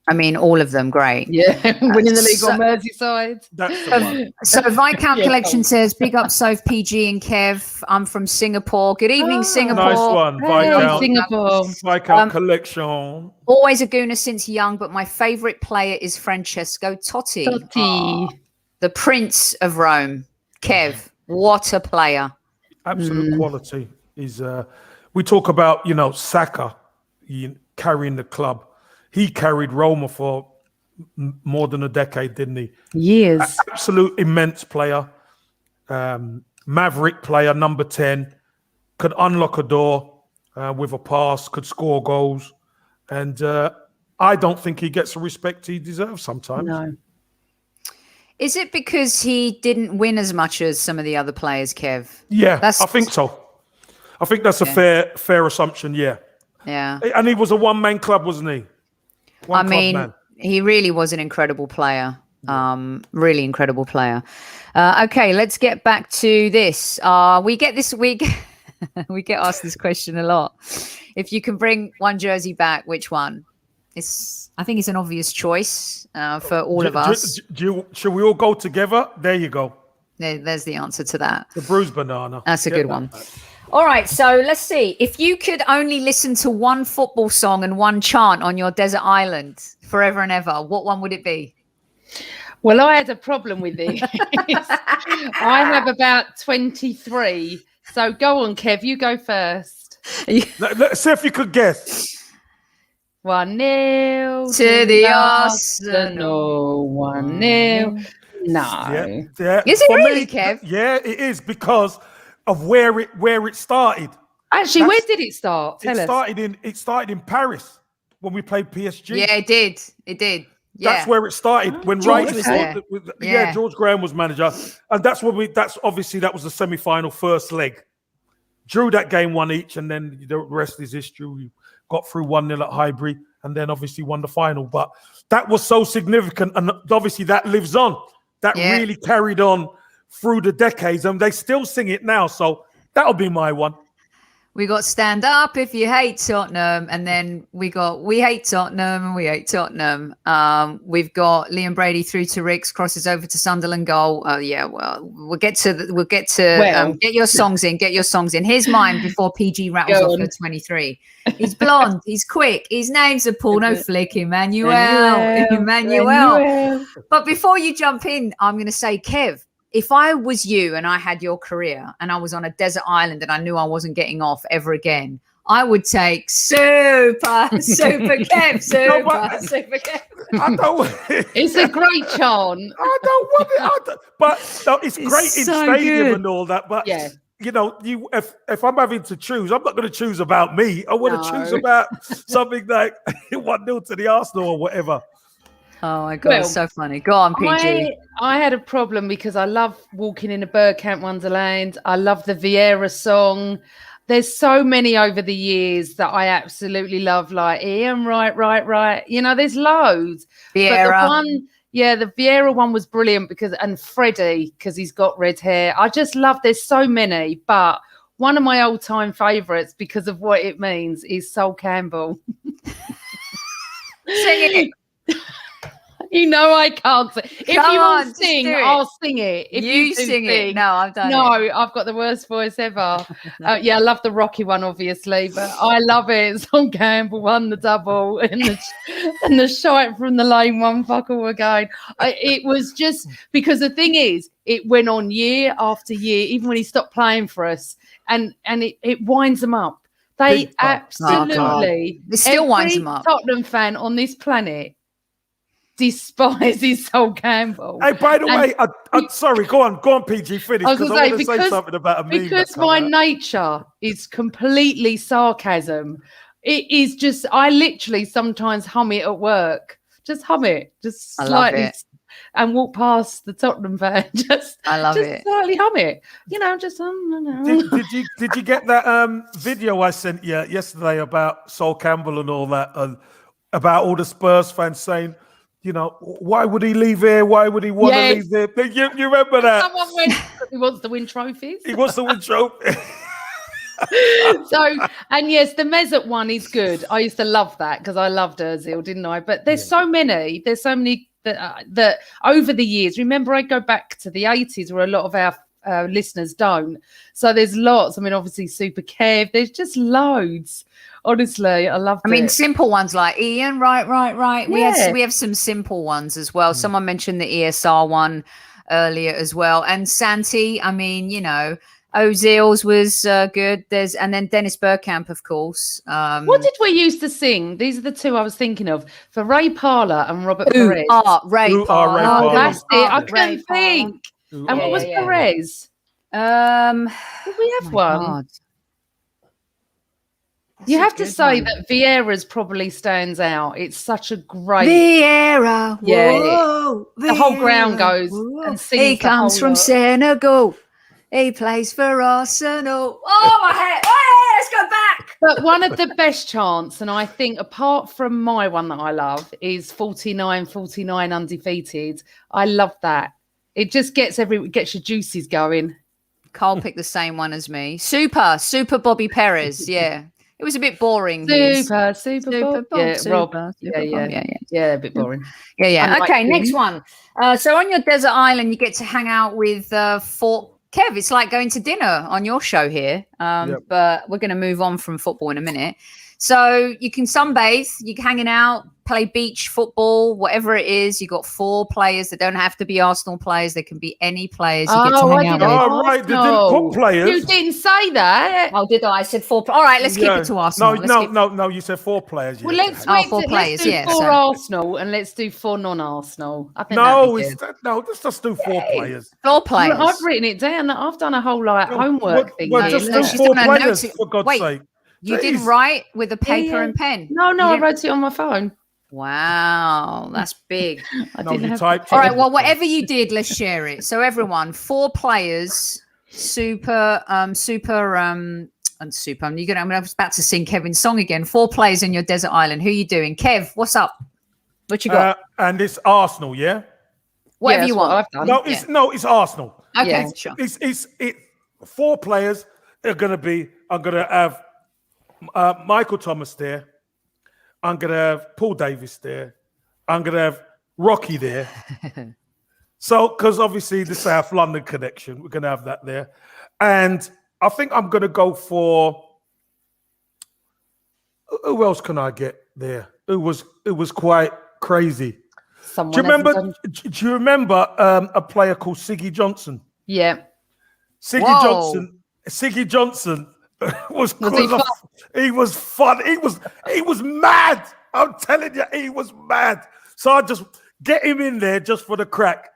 I mean, all of them great.
Yeah, winning the league on Merseyside.
That's the one.
So Viscount Collection says, big up Soph, PG and Kev. I'm from Singapore. Good evening, Singapore.
Nice one,
Hey, Singapore.
Viscount Collection.
Always a gooner since young, but my favourite player is Francesco Totti. The Prince of Rome. Kev, what a player.
Absolute quality. We talk about, Saka carrying the club. He carried Roma for more than a decade, didn't he?
Years.
Absolute immense player. Maverick player, number 10. Could unlock a door with a pass, could score goals. And I don't think he gets the respect he deserves sometimes.
No.
Is it because he didn't win as much as some of the other players, Kev?
Yeah, I think so. I think that's a fair assumption, yeah.
Yeah.
And he was a one-man club, wasn't he?
He really was an incredible player. Really incredible player. Okay, let's get back to this. We get asked this question a lot. If you can bring one jersey back, which one? I think it's an obvious choice for all of us.
Should we all go together? There you go.
There's the answer to that.
The bruised banana.
That's a good one. All right, so let's see. If you could only listen to one football song and one chant on your desert island forever and ever, what one would it be?
Well, I had a problem with it. I have about 23. So go on, Kev, you go first.
Let's see if you could guess.
1-0
to the Arsenal.
1-0. No.
Yeah.
Is it really, Kev?
Yeah, it is, because of where it started.
Actually, where did it start? Tell us.
It started in Paris when we played PSG.
Yeah, it did. Yeah.
That's where it started. When
George was there.
George Graham was manager, and that was the semi-final first leg. Drew that game 1 each, and then the rest is history. We got through 1-0 at Highbury, and then obviously won the final. But that was so significant, and obviously that lives on. That really carried on through the decades, and they still sing it now. So that'll be my one.
We got Stand Up If You Hate Tottenham, and then we got We Hate Tottenham and We Hate Tottenham. We've got Liam Brady through to Ricks, crosses over to Sunderland goal. We'll get to get your songs in. Get your songs in. Here's mine before PG rattles off at 23. He's blonde. He's quick. His name's a porno flick, Emmanuel. But before you jump in, I'm going to say, Kev, if I was you and I had your career and I was on a desert island and I knew I wasn't getting off ever again, I would take Super Kev, Super Kev.
I don't.
It's a great chant.
I don't want it. But no, it's great in
so
stadium
good.
and all that. But
Yeah.
you know, if I'm having to choose, I'm not going to choose about me. I want to choose about something like 1-0 to the Arsenal or whatever.
Oh my God, it's so funny. Go on, PG.
I had a problem because I love walking in a Bergkamp Wonderland. I love the Vieira song. There's so many over the years that I absolutely love, like Ian, right. You know, there's loads.
Vieira.
But the Vieira one was brilliant and Freddie, because he's got red hair. I just love, there's so many, but one of my all-time favourites because of what it means is Sol Campbell.
Sing it.
You know I can't sing. If
Come
you want
on,
to sing,
do it.
I'll sing it. If
You
do
sing it. No, I've done it.
No, I've got the worst voice ever. I love the Rocky one, obviously, but I love it. Sol Campbell won the double and the shite from the lane one, fuck all again. It was just because the thing is, it went on year after year, even when he stopped playing for us, and it winds them up. They absolutely,
it still winds them up.
Tottenham fan on this planet despises Sol Campbell.
Hey, by the way, I'm sorry. Go on, PG. Finish.
I was
Because I want to say something about a meme.
Because my nature is completely sarcasm. It is just, I literally sometimes hum it at work. Just hum it, just slightly, and walk past the Tottenham fan.
I love it.
Slightly hum it. You know, just
Did you get that video I sent you yesterday about Sol Campbell and all that, about all the Spurs fans saying, you know, why would he leave here? Why would he want to leave there? You remember that?
Someone went, he wants to win trophies.
He wants to win trophies.
So, and yes, the Mesut one is good. I used to love that because I loved Ozil, didn't I? But there's so many that over the years. Remember, I go back to the 80s where a lot of our listeners don't. So there's lots. I mean, obviously Super Kev. There's just loads. Honestly, I love it.
I mean, simple ones like Ian, right.
Yeah.
We have some simple ones as well. Someone mentioned the ESR one earlier as well. And Santi, I mean, you know, Ozil's was good. And then Dennis Bergkamp, of course.
What did we used to sing? These are the two I was thinking of for Ray Parler and Robert Perez.
Ray Parler.
Oh, that's it. I couldn't think. And what was Perez? Did we have one?
God.
You have to say that Vieira's probably stands out. It's such a great
Vieira. Whoa,
the whole ground goes and sings.
He comes from Senegal. He plays for Arsenal. Oh, my head. Hey, let's go back.
But one of the best chants, and I think apart from my one that I love, is 49-49 undefeated. I love that. It just gets your juices going.
Carl picked the same one as me. Super Bobby Perez. Yeah. It was a bit boring.
Super
Bob.
Yeah, a bit boring.
Yeah. Okay, next one. So on your desert island, you get to hang out with Fort Kev. It's like going to dinner on your show here. But we're going to move on from football in a minute. So you can sunbathe, you're hanging out, play beach football, whatever it is. You got 4 players that don't have to be Arsenal players. They can be any players you get to hang out with.
Oh, right. They didn't put players.
You didn't say that.
Oh, did I? I said 4. All right, let's keep it to Arsenal.
No. You said 4 players.
Well, let's do 4 Arsenal and let's do 4 non-Arsenal. I think
let's just do 4 players.
4 players.
Well, I've written it down. I've done a whole homework thing.
Well, just do 4 players, for God's sake.
You didn't write with a paper and pen?
No, I wrote it on my phone.
Wow, that's big.
I didn't have
All right, well, whatever you did, let's share it. So everyone, 4 players, super. I'm about to sing Kevin's song again. 4 players in your desert island. Who are you doing? Kev, what's up? What you got?
And it's Arsenal, yeah?
Whatever you want.
It's Arsenal.
Okay, sure.
It's 4 players are going to be, I'm going to have Michael Thomas there. I'm going to have Paul Davis there. I'm going to have Rocky there. So, because obviously the South London connection, we're going to have that there. And I think I'm going to go for, who else can I get there? It was quite crazy.
Someone
Do you
hasn't
remember?
done-
Do you remember a player called Siggy Johnson?
Yeah.
Siggy
Whoa.
Johnson. Siggy Johnson was
he fun?
he was fun. He was mad. I'm telling you, he was mad. So I just get him in there just for the crack.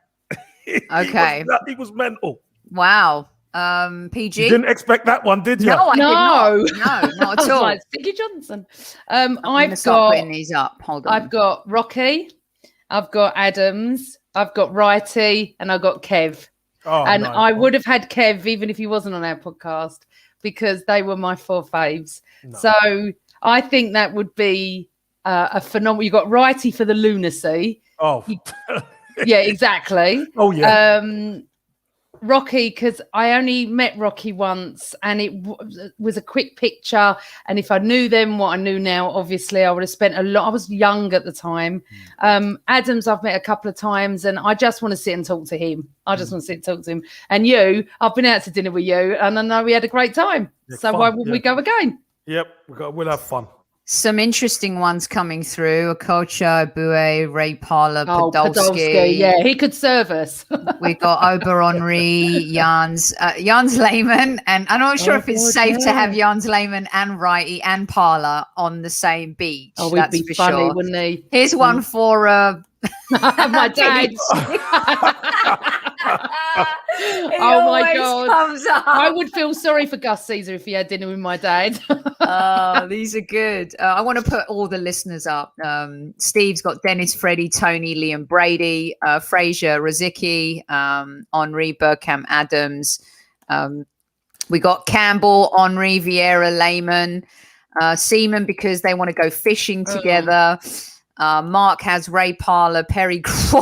Okay.
He was mental.
Wow.
You
PG.
didn't expect that one, did you?
No, I
No.
did not. No, not
I
at
was
all.
like, Sticky Johnson.
I'm gonna start putting these up. Hold on.
I've got Rocky, I've got Adams, I've got Righty, and I've got Kev.
Oh,
And
nice.
I would have had Kev even if he wasn't on our podcast because they were my 4 faves.
No.
So I think that would be a phenomenal. You got Righty for the lunacy.
Oh,
Yeah, exactly.
oh yeah.
Rocky, because I only met Rocky once and it was a quick picture. And if I knew then what I knew now, obviously I would have spent a lot. I was young at the time. Adams, I've met a couple of times and I just want to sit and talk to him. I just want to sit and talk to him. And you, I've been out to dinner with you and I know we had a great time.
Yeah,
so
fun,
why wouldn't we go again?
Yep, we'll have fun.
Some interesting ones coming through. Okocha, Bue, Ray Parler,
Oh,
Podolski.
yeah, he could serve us.
We got Ober Henri, Jans Lehmann, and I'm not sure if it's safe to have Jans Lehmann and Righty and Parler on the same beach.
Oh, he'd
that's
be
for
funny,
sure.
wouldn't he?
Here's one for
My dad. Oh my God.
Comes up.
I would feel sorry for Gus Caesar if he had dinner with my dad.
Oh, these are good. I want to put all the listeners up. Steve's got Dennis, Freddie, Tony, Liam Brady, Fraser, Rozicki, Henri, Bergkamp, Adams. We got Campbell, Henri, Vieira, Lehmann, Seaman because they want to go fishing together. Mark has Ray Parler, Perry. That's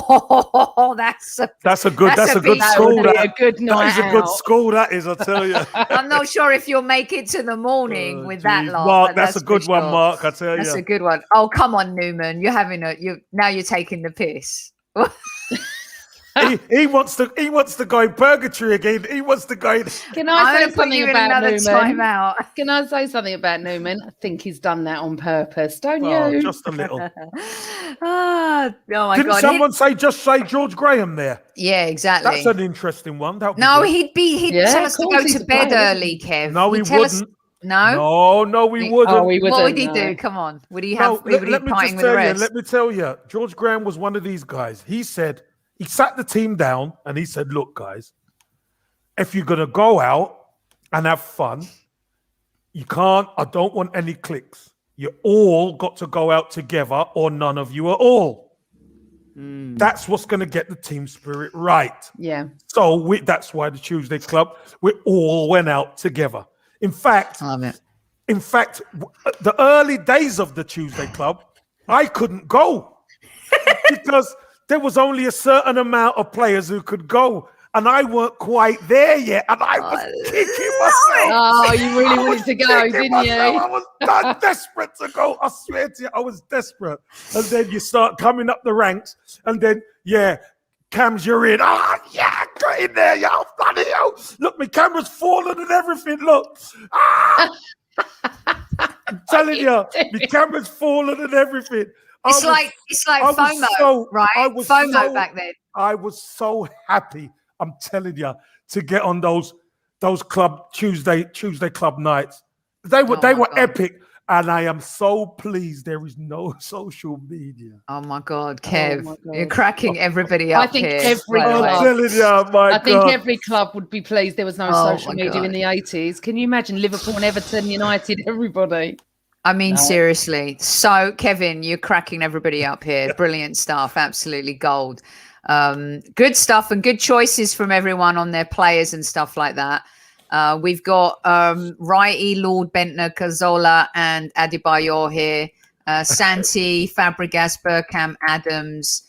a
good
big
school.
That would be a good night
That is a good
out.
school. That is, I tell you.
I'm not sure if you'll make it to the morning with that lot.
Mark,
but
that's a good
for
one,
sure.
Mark. I tell
That's
you.
a good one. Oh, come on, Newman. You're having now you're taking the piss.
He wants to go in purgatory again. He wants to go in.
Can
I'm
I
going
say
to put
something
you in
about
another
Newman?
timeout.
Can I say something about Newman? I think he's done that on purpose, don't
Oh,
you?
just a little.
Oh my
Didn't
God.
someone say George Graham there?
Yeah, exactly.
That's an interesting one.
No, he'd
Yeah,
tell
of
us to
course
go
he's
to
a
bed
player,
early, Kev.
No, he
He'd tell us-
wouldn't.
No?
No, we wouldn't.
Oh, we wouldn't.
What would he
no.
do? Come on. Would he
No,
have? Would he
let me
partying
just
with the
tell you.
rest?
Let me tell you. George Graham was one of these guys. He said he sat the team down and he said, "Look, guys, if you're gonna go out and have fun, you can't. I don't want any cliques. You all got to go out together, or none of you at all. That's what's going to get the team spirit right.
Yeah.
So that's why the Tuesday Club, we all went out together. In fact,
I love it.
the early days of the Tuesday Club, I couldn't go because there was only a certain amount of players who could go. And I weren't quite there yet, and I was kicking myself.
Oh, you really wanted to go, didn't you?
I was desperate to go. I swear to you, I was desperate. And then you start coming up the ranks, and then, Cams, you're in. Got in there, yo, bloody hell. Look, my camera's fallen and everything. Look. I'm telling you, my camera's fallen and everything.
It's like FOMO, right? FOMO back then.
I was so happy. I'm telling you, to get on those club Tuesday club nights. They were
God.
epic. And I am so pleased there is no social media.
Oh my God, Kev.
Oh my God.
You're cracking everybody up.
I think
here,
every
by the
club-
way.
I'm telling you, my
I think
God.
every club would be pleased there was no
Oh,
social
my
media
God.
in the 80s. Can you imagine Liverpool and Everton, United, everybody?
I mean,
No.
seriously. So, Kevin, you're cracking everybody up here. Brilliant stuff. Absolutely gold. Good stuff and good choices from everyone on their players and stuff like that. We've got Righty, Lord, Bentner, Cazorla, and Adebayor here. Santi, Fabregas, Bergkamp, Adams.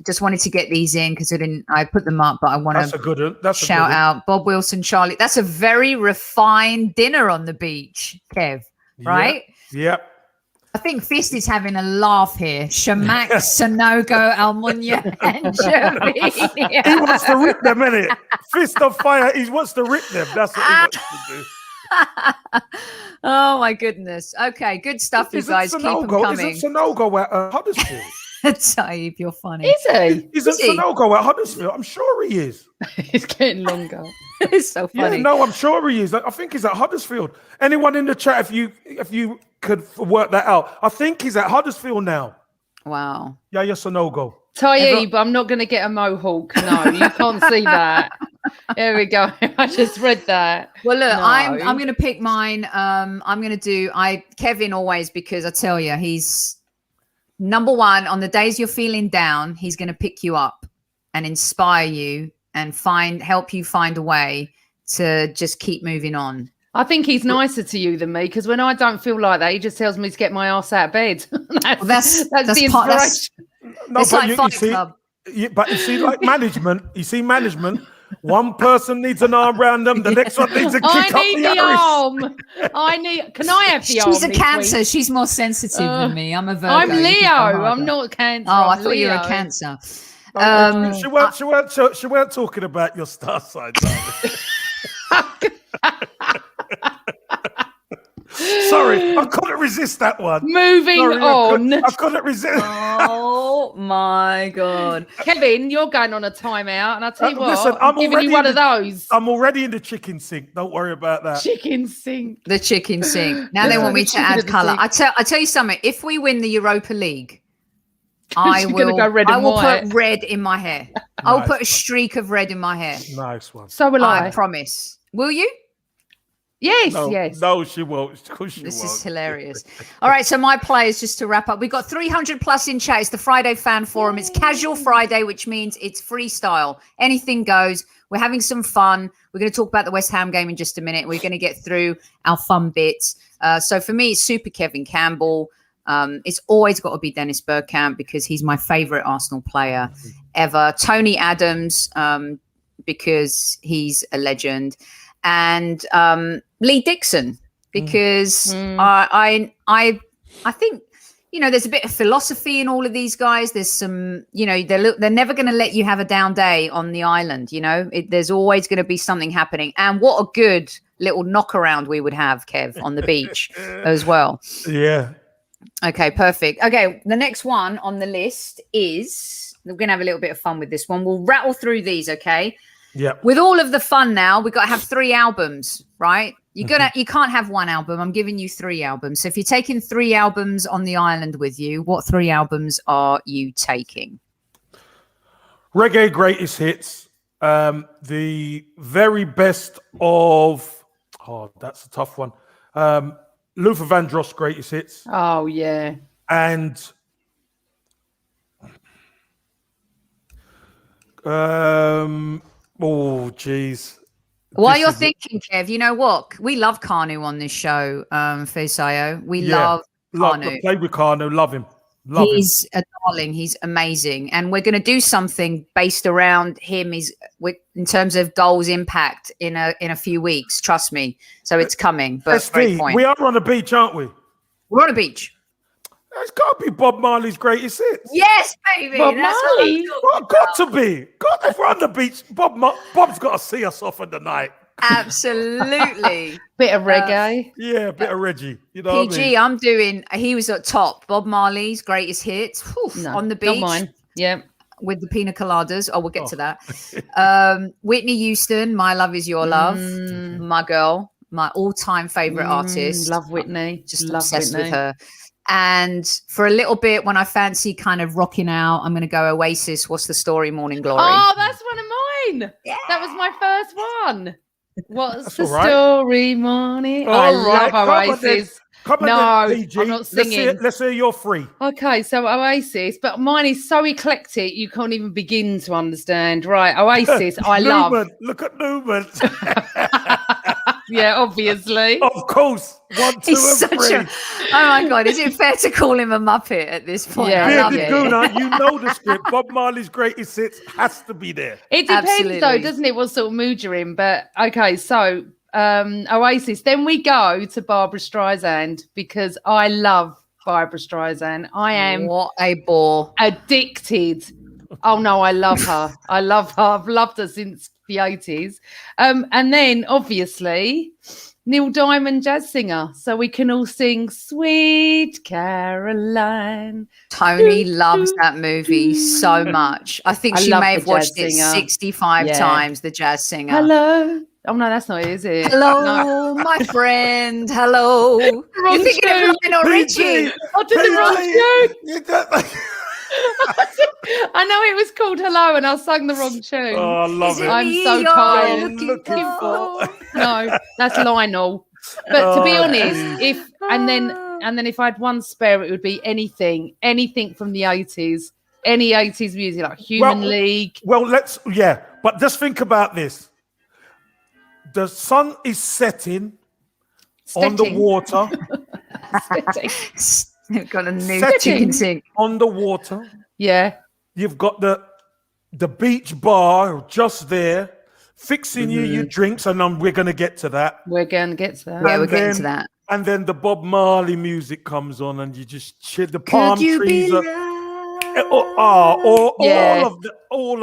Just wanted to get these in because I put them up, but I want
That's a
to
good one. That's
shout
a good one.
out Bob Wilson, Charlie. That's a very refined dinner on the beach, Kev. Right?
Yep.
I think Fist is having a laugh here. Shamak, Sanogo, Almunia, and Gervinho.
He wants to rip them, innit? Fist of fire. He wants to rip them. That's what he wants to do.
Oh my goodness. Okay, good stuff, you guys. Keep them coming.
Isn't Sanogo at Huddersfield?
Taib, you're funny.
Is he?
He's at
Is he?
Sonogo at Huddersfield. I'm sure he is.
He's getting longer.
It's so funny.
Yeah, no, I'm sure he is. I think he's at Huddersfield. Anyone in the chat, if you could work that out, I think he's at Huddersfield now.
Wow.
Yeah, Sonogo.
Taib, I'm not going to get a mohawk. No, you can't see that. There we go. I just read that.
Well, look,
No.
I'm going to pick mine. I'm going to do Kevin always, because I tell you, he's number one on the days you're feeling down. He's going to pick you up and inspire you and help you find a way to just keep moving on.
I think he's nicer to you than me, because when I don't feel like that, he just tells me to get my ass out of bed. that's the inspiration.
No,
It's
but
like Fight Club.
But you see, like management, one person needs an arm around them, the next one needs a kick
I
up
need
the
the
arse.
arm. Can I have the arm?
She's a
this
Cancer.
week?
She's more sensitive than me. I'm a Virgo.
I'm
You think
Leo.
harder.
I'm not Cancer.
Oh, I
I'm
thought you were a
Leo.
Cancer.
She weren't talking about your star sign. Sorry, I couldn't resist that one.
Moving on.
I couldn't resist.
Oh my God.
Kevin, you're going on a timeout, and I'll tell you what,
Listen,
I'm giving you one of those.
I'm already in the chicken sink. Don't worry about that.
Chicken sink.
The chicken sink. Now they want me to add colour. I tell you something. If we win the Europa League, I will put red in my hair. I'll put a streak of red in my hair.
Nice one.
So will
I
I.
promise. Will you?
Yes,
No,
yes.
No, she won't. Of course she
This
won't.
is hilarious. All right, so my players, just to wrap up, we've got 300 plus in chat. It's the Friday Fan Forum. It's Casual Friday, which means it's freestyle. Anything goes. We're having some fun. We're going to talk about the West Ham game in just a minute. We're going to get through our fun bits. So for me, it's Super Kevin Campbell. It's always got to be Dennis Bergkamp, because he's my favourite Arsenal player ever. Tony Adams, because he's a legend. And Lee Dixon, because I think, there's a bit of philosophy in all of these guys. There's some, they're never going to let you have a down day on the island. There's always going to be something happening. And what a good little knock around we would have, Kev, on the beach as well.
Yeah.
Okay, perfect. Okay, the next one on the list is, we're going to have a little bit of fun with this one. We'll rattle through these, okay?
Yeah.
With all of the fun now, we've got to have 3 albums, right? You can't have 1 album. I'm giving you 3 albums. So if you're taking 3 albums on the island with you, what 3 albums are you taking?
Reggae greatest hits. The very best of. Oh, that's a tough one. Luther Vandross greatest hits.
Oh yeah.
And oh geez.
While you're thinking, Kev, you know what? We love Kanu on this show, Fisayo. We love Kanu.
Play with Kanu. Love him.
He's a darling. He's amazing. And we're going to do something based around him. In terms of goals impact in a few weeks. Trust me. So it's coming. But great point.
We are on the beach, aren't we?
We're on a beach.
It's got to be Bob Marley's greatest hits.
Yes, baby.
Bob
That's
Marley.
what I'm talking
Got to be. If we're on the beach, Bob's got to see us off in the night.
Absolutely.
Bit of reggae.
Yeah, a bit of Reggie. You know
PG,
what I mean?
He was at top. Bob Marley's greatest hits. On the beach.
Not mine. Yeah.
With the pina coladas. Oh, we'll get to that. Whitney Houston, My Love Is Your Love. My girl. My all-time favorite artist.
Love Whitney.
Just obsessed with her. And for a little bit, when I fancy kind of rocking out, I'm going to go Oasis. What's the Story? Morning Glory.
Oh, that's one of mine.
Yeah.
That was my first one. What's
That's
the
all right.
story, Morning?
All
I
right.
love Oasis.
Come on,
No,
PG.
I'm not singing.
Let's hear you're free.
Okay, so Oasis, but mine is so eclectic you can't even begin to understand. Right, Oasis, I love.
Look at Newman.
Yeah, obviously.
Of course. 1, 2,
He's
and 3.
oh my God. Is it fair to call him a Muppet at this point?
Yeah.
I love
Bearded
it.
Gooner, you know the script. Bob Marley's greatest hits has to be there.
It depends
Absolutely.
though, doesn't it, what sort of mood you're in? But okay, so Oasis. Then we go to Barbara Streisand because I love Barbara Streisand. I am
What a bore.
addicted. Oh no, I love her. I love her. I've loved her since the 80s. And then obviously Neil Diamond jazz singer, so we can all sing Sweet Caroline.
Tony loves that movie so much. I think she
love
may
the
have watched
jazz
it
singer.
65
Yeah.
times, the jazz singer.
Hello. Oh no, that's not it, is it?
Hello,
No.
my friend. Hello.
Wrong
You're thinking of
tune.
Lionel Richie.
I did the wrong tune.
You got
I know it was called Hello, and I sang the wrong tune.
Oh, I love it.
I'm so
You're
tired.
looking for.
No, that's Lionel. But to be honest, if and then if I had one spare, it would be anything from the 80s, any 80s music like Human League.
Well, but just think about this. The sun is setting on the water.
You've got a new
Setting
chicken sink.
on the water.
Yeah.
You've got the beach bar just there, fixing you your drinks, and we're going to get to that.
We're going to get to that.
Yeah, we're getting to that.
And then the Bob Marley music comes on, and you just chill. The palm trees are. All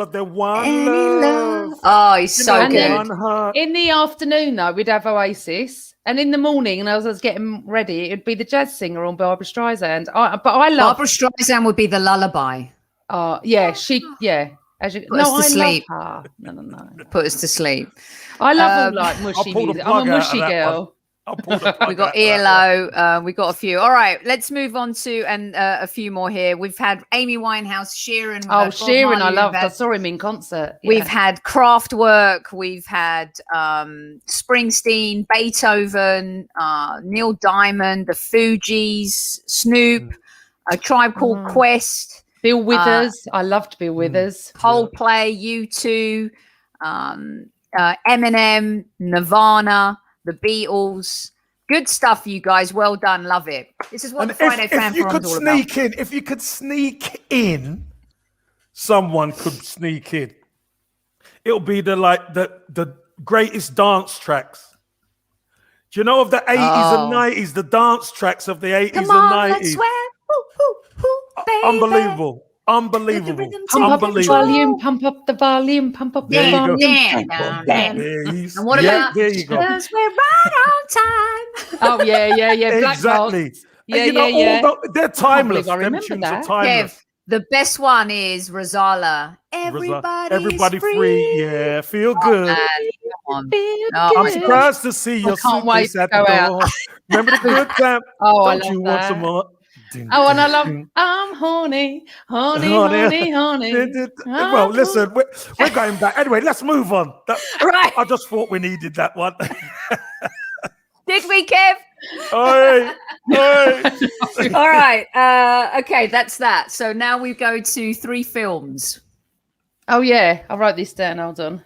of the one love.
Oh, he's so good.
In the afternoon, though, we'd have Oasis, and in the morning, and as I was getting ready, it'd be the jazz singer on Barbra Streisand. But I love
Barbra Streisand would be the lullaby.
Yeah, she. Yeah, as you.
Put us to
I
sleep.
love her. No.
Put us to sleep.
I love all like mushy music. I'm a mushy girl.
We got ELO. We got a few. All right, let's move on to a few more here. We've had Amy Winehouse, Sheeran.
Oh, Sheeran, I loved. I saw him in concert. Yeah.
We've had Kraftwerk. We've had Springsteen, Beethoven, Neil Diamond, the Fugees, Snoop, A Tribe Called Quest,
Bill Withers. I loved Bill Withers.
Coldplay, U2, Eminem, Nirvana, the Beatles. Good stuff, you guys. Well done. Love it. This is what the Friday Fan Forum's all about.
If you could sneak in, someone could sneak in. It'll be the greatest dance tracks. Do you know of the 80s and 90s, the dance tracks of the 80s and 90s?
Let's swear. Baby.
Unbelievable.
Pump up the volume, pump up the volume, pump up the volume.
And what about?
There you go.
Because we're right on time.
Oh yeah. Black
Exactly.
Hearts. Yeah.
They're timeless.
I remember
Them tunes
that.
are timeless.
Kev, the best one is Rosala.
Everybody free. Yeah, feel good.
Man, come on.
I'm surprised to see your
can't wait
suitcase
to
at the
go
door. Remember the good time?
Oh, I
Don't
love
you
that.
want some more?
Oh, and I love I'm horny.
Well, listen, we're going back. Anyway, let's move on.
Right.
I just thought we needed that one.
Did we, Kev?
Oi.
All right. Okay, that's that. So now we go to 3 films.
Oh yeah, I wrote this down. Hold on.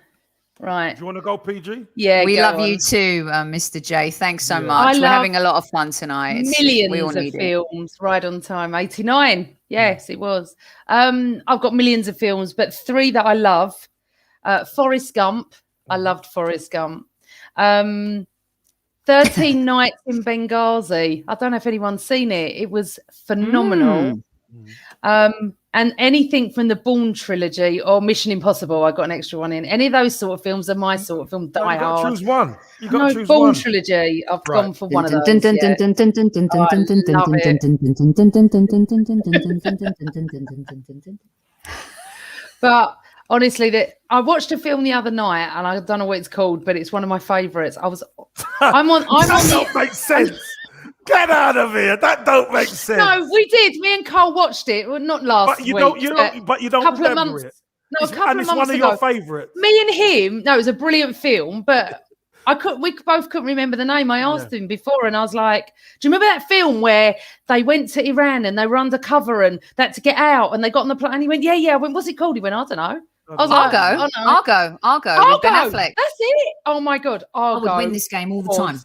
Right.
Do you want to go, PG?
Yeah,
we
go
love
on.
you too, Mr. J. Thanks so much. We're having a lot of fun tonight.
Millions of films, right on time. 89. Yes, it was. I've got millions of films, but 3 that I love. Forrest Gump. I loved Forrest Gump. 13 Nights in Benghazi. I don't know if anyone's seen it. It was phenomenal. And anything from the Bourne trilogy or Mission Impossible, I got an extra one in. Any of those sort of films are my sort of film. Die Hard.
Choose one. You got to choose
Bourne
one.
trilogy. I've gone for one of those. But honestly, I watched a film the other night, and I don't know what it's called, but it's one of my favourites. I'm on.
That don't make sense. Get out of here! That don't make sense.
No, we did. Me and Carl watched it. Well, not last week.
But you don't remember it.
No, a couple of months
one of
ago.
your favourites.
Me and him. No, it was a brilliant film, but we both couldn't remember the name. I asked him before, and I was like, "Do you remember that film where they went to Iran and they were undercover and they had to get out and they got on the plane?" And he went, "Yeah." I went, "What's it called?" He went, "I don't know." I was like, Argo. With Ben Affleck. That's it. Oh my God, Argo.
I would win this game all the time.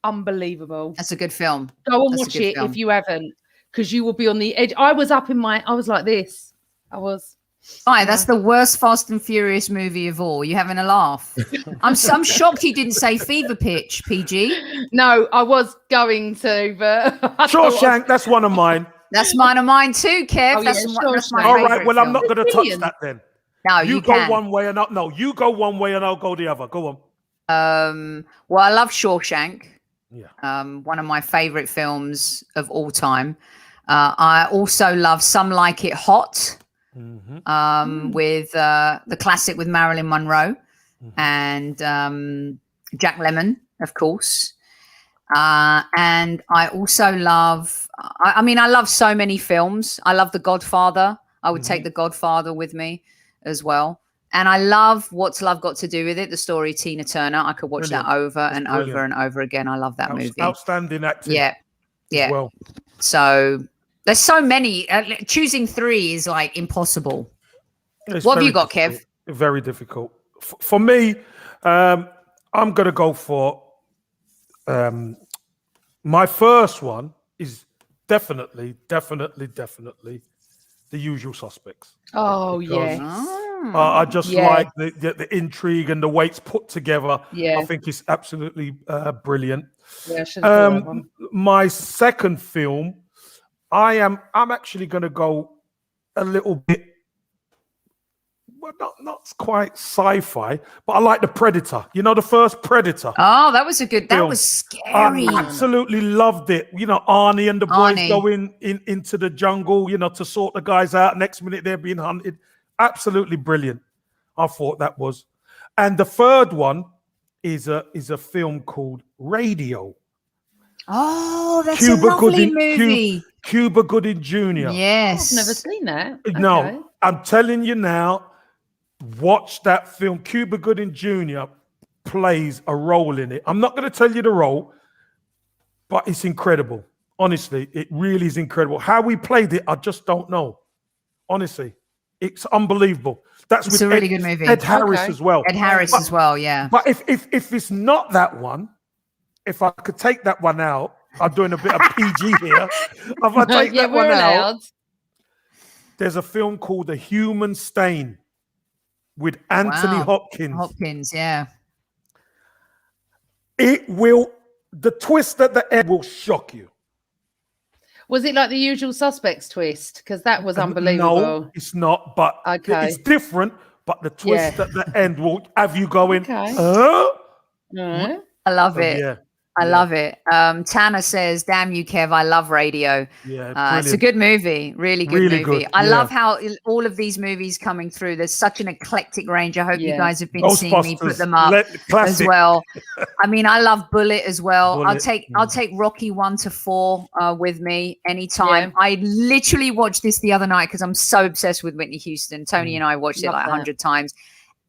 Unbelievable.
That's a good film.
Go and watch it if you haven't, because you will be on the edge. I was like this. I was.
That's the worst Fast and Furious movie of all. You having a laugh? I'm shocked you didn't say Fever Pitch, PG.
No, I was going to, but
Shawshank, that's one of mine.
That's mine too, Kev. That's my
all right, well,
film.
I'm not going to touch that then.
No,
you go one way and no, you go one way and I'll go the other. Go on.
Well, I love Shawshank.
Yeah.
One of my favorite films of all time. I also love Some Like It Hot, with the classic with Marilyn Monroe and Jack Lemmon, of course. And I also love, I mean, I love so many films. I love The Godfather. I would take The Godfather with me as well. And I love What's Love Got to Do with It, the story of Tina Turner. I could watch that over and over and over again. I love that movie.
Outstanding acting.
Yeah.
As well.
So there's so many. Choosing three is like impossible. What have you got, Kev?
Very difficult. For me, I'm going to go for my first one is definitely The Usual Suspects.
Oh, yes.
I just like the intrigue and the way it's put together.
Yeah.
I think it's absolutely brilliant.
Yeah, I should have thought that one.
My second film, I'm actually going to go a little bit, well, not quite sci-fi, but I like The Predator. You know, the first Predator.
Oh, that was a good. That
film.
was scary.
I absolutely loved it. You know, Arnie and the boys going into the jungle, you know, to sort the guys out. Next minute they're being hunted. Absolutely brilliant. I thought that was. And the third one is a film called Radio.
Oh, that's a lovely movie.
Cuba Gooding Jr.
Yes.
I've never seen that.
No,
Okay.
I'm telling you now, watch that film. Cuba Gooding Jr. plays a role in it. I'm not going to tell you the role, but it's incredible. Honestly, it really is incredible. How we played it, I just don't know. Honestly, it's unbelievable.
It's a really good movie.
Ed Harris as well.
Ed Harris as well, yeah.
But if it's not that one, if I could take that one out, I'm doing a bit of PG here. If I take that one out, there's a film called The Human Stain with Anthony Hopkins.
Hopkins, yeah.
The twist at the end will shock you.
Was it like The Usual Suspects twist? Because that was unbelievable.
No, it's not, but it's different. But the twist at the end will have you going,
I love it.
Yeah.
I love it. Tanner says, damn you, Kev, I love Radio.
Yeah,
it's a good movie. Really good movie.
Good.
I love how all of these movies coming through. There's such an eclectic range. I hope you guys have been seeing me put them up as well. I mean, I love Bullet as well.
Bullet.
I'll take Rocky 1 to 4 with me anytime. Yeah. I literally watched this the other night because I'm so obsessed with Whitney Houston. Tony and I watched it like 100 times.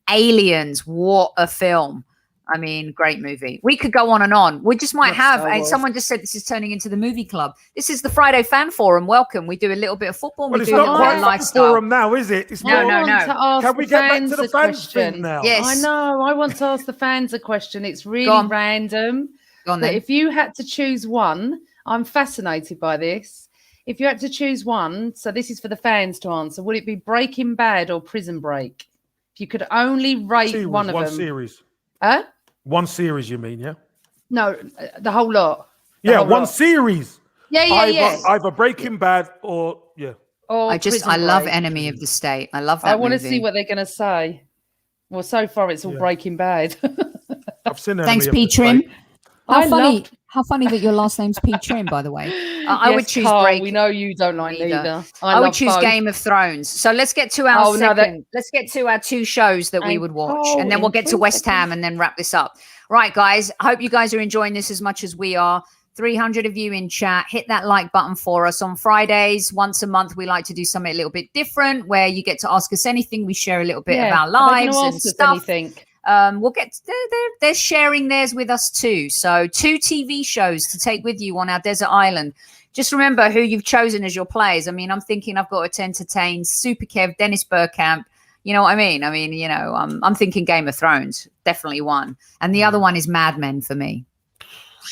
Aliens, what a film. I mean, great movie. We could go on and on. We just might someone just said this is turning into the movie club. This is the Friday Fan Forum. Welcome. We do a little bit of football.
Well,
we
it's
do
not
a
quite
bit of
like
lifestyle.
Forum now, is it? It's
no.
Can we get back to the fans thing now?
Yes.
I know. I want to ask the fans a question. It's really random.
Go on, then.
If you had to choose one, I'm fascinated by this. If you had to choose one, so this is for the fans to answer, would it be Breaking Bad or Prison Break? If you could only rate one of them.
One series.
Huh?
One series, you mean, yeah?
No, the whole lot.
One series.
Yeah.
Either Breaking Bad or
Or
I love Enemy of the State. I love that.
I want to see what they're going to say. Well, so far it's all Breaking Bad.
I've seen Enemy
Thanks,
of
P.
the
Trim.
State.
How funny that your last name's P. Trim, by the way. I would choose Breaking.
We know you don't like either.
I would choose Game of Thrones. So let's get to our let's get to our two shows that we would watch, and then we'll get to West Ham and then wrap this up. Right, guys. I hope you guys are enjoying this as much as we are. 300 of you in chat. Hit that like button for us. On Fridays, once a month, we like to do something a little bit different where you get to ask us anything. We share a little bit of our lives and stuff. We'll get they're sharing theirs with us too. So 2 TV shows to take with you on our desert island. Just remember who you've chosen as your players. I mean, I'm thinking I've got to entertain Super Kev, Dennis Bergkamp. You know what I mean? I mean, you know, I'm thinking Game of Thrones, definitely one. And the other one is Mad Men for me.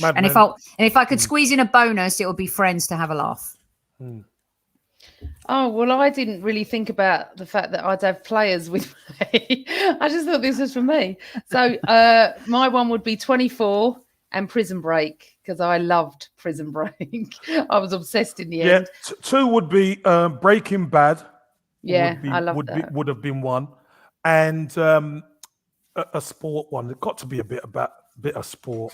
And if I could squeeze in a bonus, it would be Friends to have a laugh.
Oh, well, I didn't really think about the fact that I'd have players with me. I just thought this was for me. So my one would be 24 and Prison Break because I loved Prison Break. I was obsessed in the end.
2 would be Breaking Bad.
Yeah, I love that.
Would have been one. And a sport one. It's got to be a bit of sport.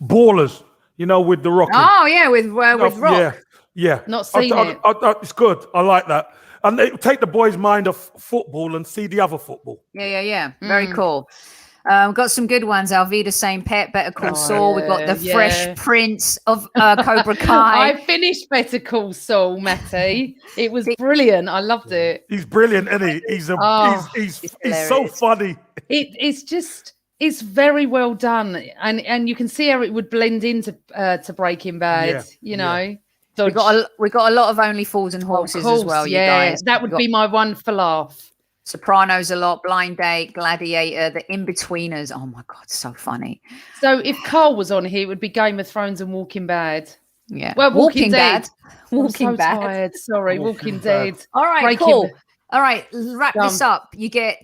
Ballers, with the Rocky.
Oh yeah, with Rock.
Yeah.
Not seen it.
It's good. I like that. And they take the boys' mind off football and see the other football.
Yeah. Very cool. We've got some good ones. Alvida saying Pet, Better Call Saul. We've got the Fresh Prince of Cobra Kai.
I finished Better Call Saul, Matty. It was brilliant. I loved it.
He's brilliant, isn't he? He's so funny.
It's very well done, and you can see how it would blend into to Breaking Bad.
We got a lot of Only Fools and Horses as well. You guys,
that would be my one for laugh.
Sopranos a lot, Blind Date, Gladiator, The In-Betweeners. Oh my God, so funny.
So if Carl was on here, it would be Game of Thrones and Walking Bad.
Yeah.
Well, Walking Dead.
Walking Bad.
Tired. Sorry, Walking Dead.
All right, cool. All right, wrap this up. You get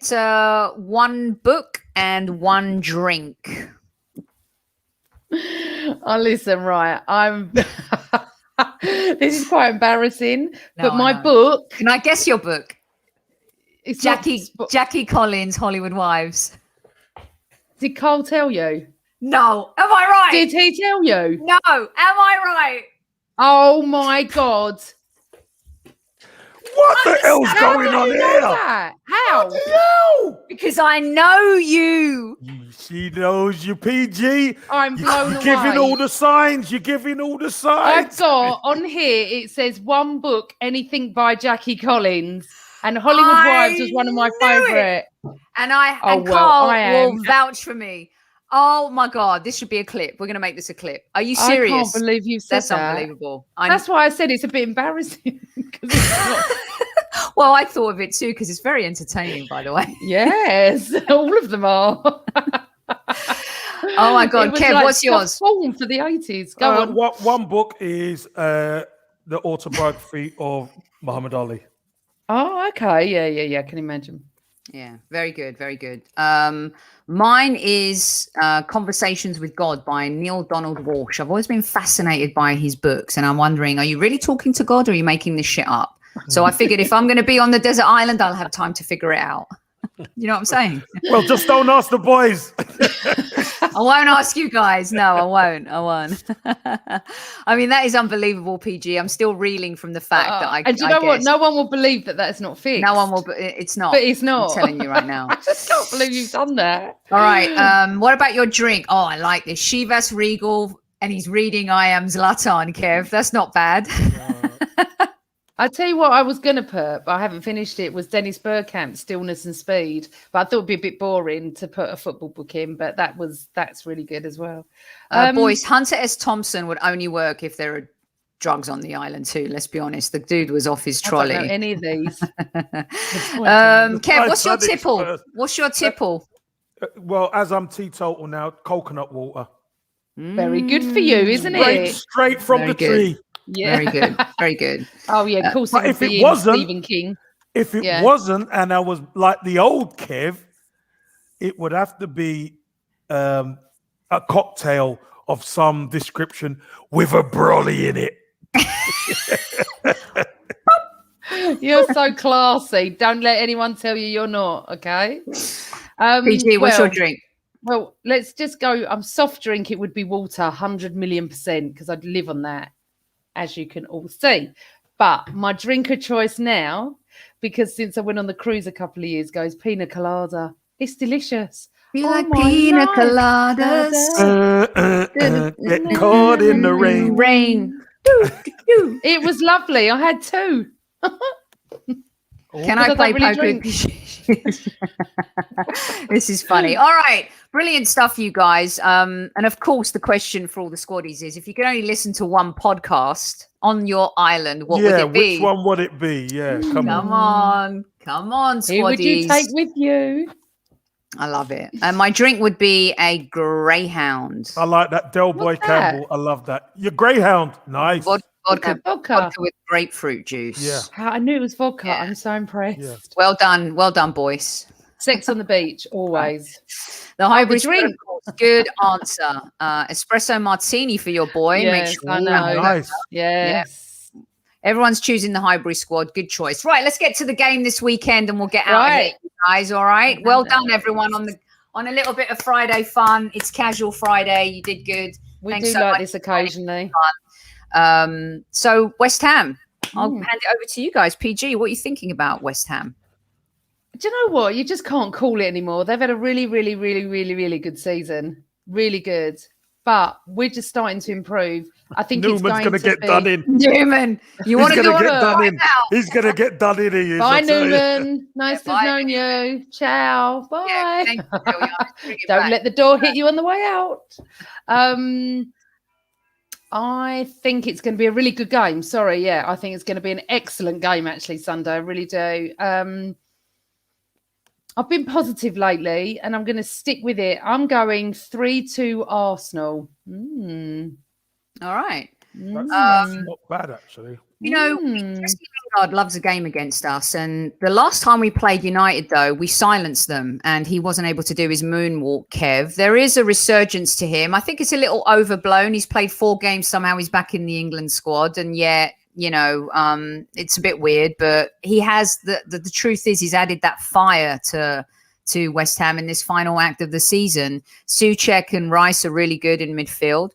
one book and one drink.
Oh, listen, right. This is quite embarrassing, but my book.
Can I guess your book?
It's
Jackie Collins, Hollywood Wives.
Did Carl tell you?
No. Am I right?
Did he tell you?
No. Am I right?
Oh my God.
What the hell's going on here?
How?
Because I know you.
She knows you, PG.
I'm blown
You're
away.
giving all the signs. You're giving all the signs.
I've got on here, it says one book, anything by Jackie Collins. And Hollywood Wives was one of my favourite.
And Carl will vouch for me. Oh my God, this should be a clip. We're going to make this a clip. Are you serious?
I can't believe you said
that. That's unbelievable.
That's why I said it's a bit embarrassing.
Well, I thought of it too because it's very entertaining, by the way.
Yes, all of them are.
Oh my God, Kev, what's yours?
Form for the 80s. Go on.
One book is the autobiography of Muhammad Ali.
Oh, okay. Yeah. I can imagine.
Yeah, very good. Mine is Conversations with God by Neil Donald Walsh. I've always been fascinated by his books, and I'm wondering, are you really talking to God or are you making this shit up? So I figured if I'm going to be on the desert island, I'll have time to figure it out. You know what I'm saying?
Well, just don't ask the boys.
I won't ask you guys. No, I won't. I mean, that is unbelievable, PG. I'm still reeling from the fact that
And do you know what? No one will believe that is not fixed.
No one will. It's not.
But it's not.
I'm telling you right now.
I just can't believe you've done that.
All right. What about your drink? Oh, I like this. Chivas Regal, and he's reading I Am Zlatan, Kev. That's not bad.
I tell you what, I was going to put, but I haven't finished it, was Dennis Bergkamp's Stillness and Speed. But I thought it'd be a bit boring to put a football book in, but that's really good as well.
Boys, Hunter S. Thompson would only work if there are drugs on the island too. Let's be honest. The dude was off his trolley.
I don't know any of these.
Kev, what's your tipple? What's your tipple?
Well, as I'm teetotal now, coconut water.
Very good for you, isn't it?
Straight from the tree.
Yeah,
very good.
Oh yeah, of course.
If it wasn't
Stephen King,
if it wasn't, and I was like the old Kev, it would have to be a cocktail of some description with a brolly in it.
You're so classy. Don't let anyone tell you you're not. Okay.
PG, what's your drink?
Well, let's just go. Soft drink. It would be water, 100,000,000%, because I'd live on that, as you can all see. But my drink of choice now, because since I went on the cruise a couple of years ago, is pina colada. It's delicious.
You like pina coladas?
Get caught in the rain.
Rain.
It was lovely. I had two.
Can I play poker? This is funny. All right. Brilliant stuff, you guys. And of course, the question for all the squaddies is, if you could only listen to one podcast on your island, what would it be?
Which one would it be? Yeah, come on,
squaddies.
Who would you take with you?
I love it. And my drink would be a Greyhound.
I like that. Del Boy Campbell. I love that. Your Greyhound. Nice.
Vodka with grapefruit juice.
Yeah.
I knew it was vodka. Yeah. I'm so impressed. Yeah.
Well done, boys.
Sex on the beach, always.
The Highbury drink. Good answer. Espresso martini for your boy.
Yes,
make sure
I know.
Nice.
Yes.
Yeah. Everyone's choosing the Highbury squad. Good choice. Right, let's get to the game this weekend and we'll get out of here, guys. All right. Well done, everyone, on a little bit of Friday fun. It's casual Friday. You did good.
We
Thanks
do
so
like
much
this occasionally.
So West Ham, I'll hand it over to you guys. PG, what are you thinking about West Ham?
Do you know what? You just can't call it anymore. They've had a really, really, really, really, really good season. Really good. But we're just starting to improve. I think
Newman's
it's going to
get
be...
done in.
Newman, you want to
He's
go
gonna
on
get done in.
now?
He's gonna get done in. He is.
Bye,
I'll tell you.
Newman. Nice to have known you. Ciao. Bye.
Yeah, thank you, Bill. Bring it
Don't
back.
let the door hit you on the way out. I think it's going to be a really good game. Sorry, yeah. I think it's going to be an excellent game, actually, Sunday. I really do. I've been positive lately, and I'm going to stick with it. I'm going 3-2 Arsenal.
All right.
That's not bad, actually.
You know, Jesse Lingard loves a game against us. And the last time we played United, though, we silenced them and he wasn't able to do his moonwalk, Kev. There is a resurgence to him. I think it's a little overblown. He's played 4 games. Somehow he's back in the England squad. And yet, you know, it's a bit weird. But he has the truth is he's added that fire to West Ham in this final act of the season. Souček and Rice are really good in midfield.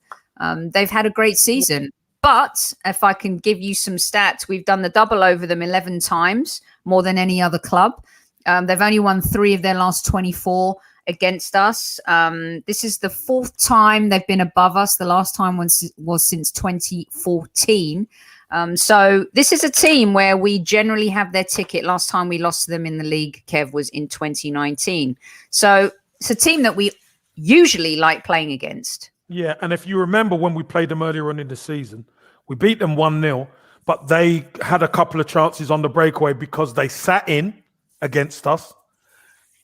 They've had a great season. But if I can give you some stats, we've done the double over them 11 times, more than any other club. They've only won 3 of their last 24 against us. This is the 4th time they've been above us. The last time was since 2014. So this is a team where we generally have their ticket. Last time we lost to them in the league, Kev, was in 2019. So it's a team that we usually like playing against.
Yeah, and if you remember when we played them earlier on in the season, we beat them 1-0, but they had a couple of chances on the breakaway because they sat in against us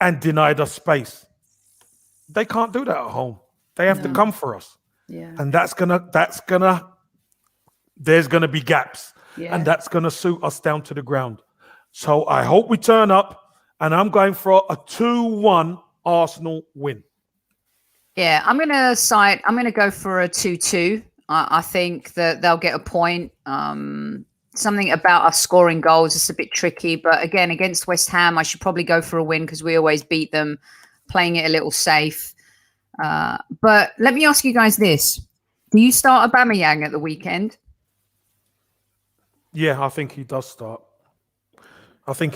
and denied us space. They can't do that at home. They have to come for us.
Yeah.
And there's gonna be gaps.
Yeah.
And that's gonna suit us down to the ground. So I hope we turn up, and I'm going for a 2-1 Arsenal win.
Yeah, I'm going to go for a 2-2. I think that they'll get a point. Something about us scoring goals is a bit tricky. But again, against West Ham, I should probably go for a win because we always beat them, playing it a little safe. But let me ask you guys this. Do you start Aubameyang at the weekend?
Yeah, I think he does start.
Okay,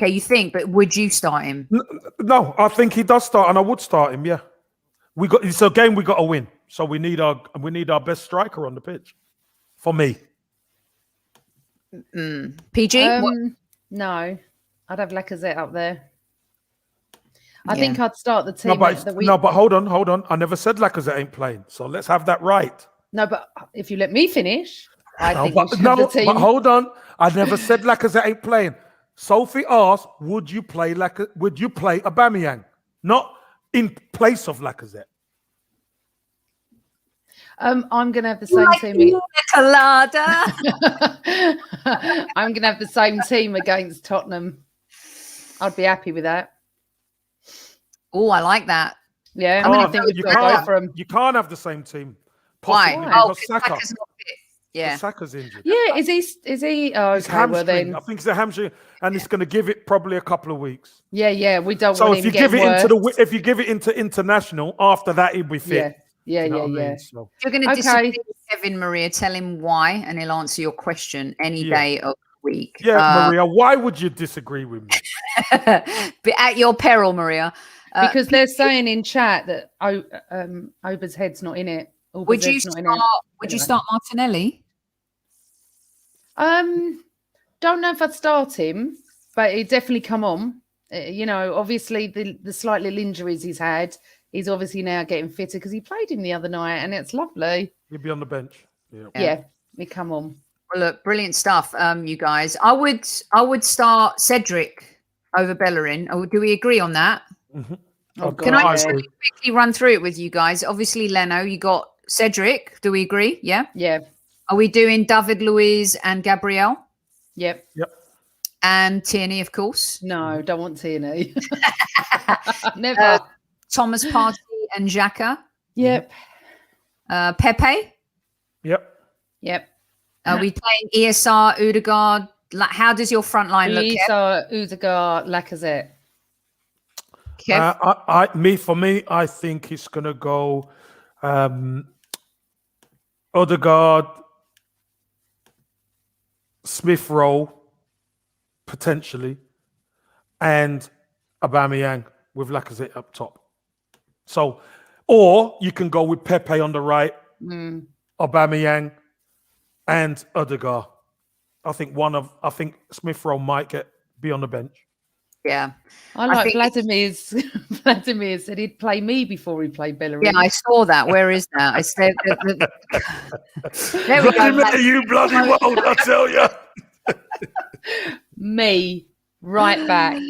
you think, but would you start him?
No, I think he does start, and I would start him. Yeah, it's a game we got to win, so we need our best striker on the pitch. For me,
PG,
no, I'd have Lacazette up there. I think I'd start the team.
But hold on. I never said Lacazette ain't playing, so let's have that right.
No, but if you let me finish, I think
but hold on. I never said Lacazette ain't playing. Sophie asked, would you play Aubameyang? Not in place of Lacazette.
I'm going to have the same team. I'm going to have the same team against Tottenham. I'd be happy with that.
Oh, I like that.
Yeah, I think we've got to go for him.
You can't have the same team.
Why?
Because Saka.
Saka's not fit. Yeah,
Saka's injured.
Yeah, is he? Oh, okay. Well then,
I think it's a hamstring, and it's going to give it probably a couple of weeks.
Yeah. We don't.
So
want
if
him
you give it
worse.
if you give it into international, after that he'll be fit.
Yeah.
So if you're going to disagree with Kevin, Maria, tell him why, and he'll answer your question any day of the week.
Yeah, Maria, why would you disagree with me?
But at your peril, Maria.
Because they're saying in chat that Oba's head's not in it.
Would you start Martinelli?
Don't know if I'd start him, but he'd definitely come on. Obviously the slight little injuries he's had, he's obviously now getting fitter because he played him the other night, and it's lovely.
He'd be on the bench.
Yeah, he'd come on.
Well, look, brilliant stuff, you guys. I would start Cedric over Bellerin. Oh, do we agree on that?
Mm-hmm.
Can I just quickly run through it with you guys? Obviously, Leno, you got Cedric. Do we agree? Yeah.
Yeah.
Are we doing David Luiz and Gabriel?
Yep.
And Tierney, of course.
No, don't want Tierney. Never.
Thomas Partey and Xhaka.
Yep.
Pepe.
Yep.
Are we playing ESR, Odegaard, how does your front line look, Kev?
Lisa, Udegaard, Lacazette.
Kev?
For me, I think it's gonna go Odegaard, Smith Rowe, potentially, and Aubameyang with Lacazette up top. So, or you can go with Pepe on the right, Aubameyang, and Odegaard. I think Smith Rowe might be on the bench.
Yeah.
I like Vladimir's. Vladimir said he'd play me before he played Bellerin.
Yeah, I saw that. Where is that? I said, there we go.
You bloody won't, I tell you.
Me, right back.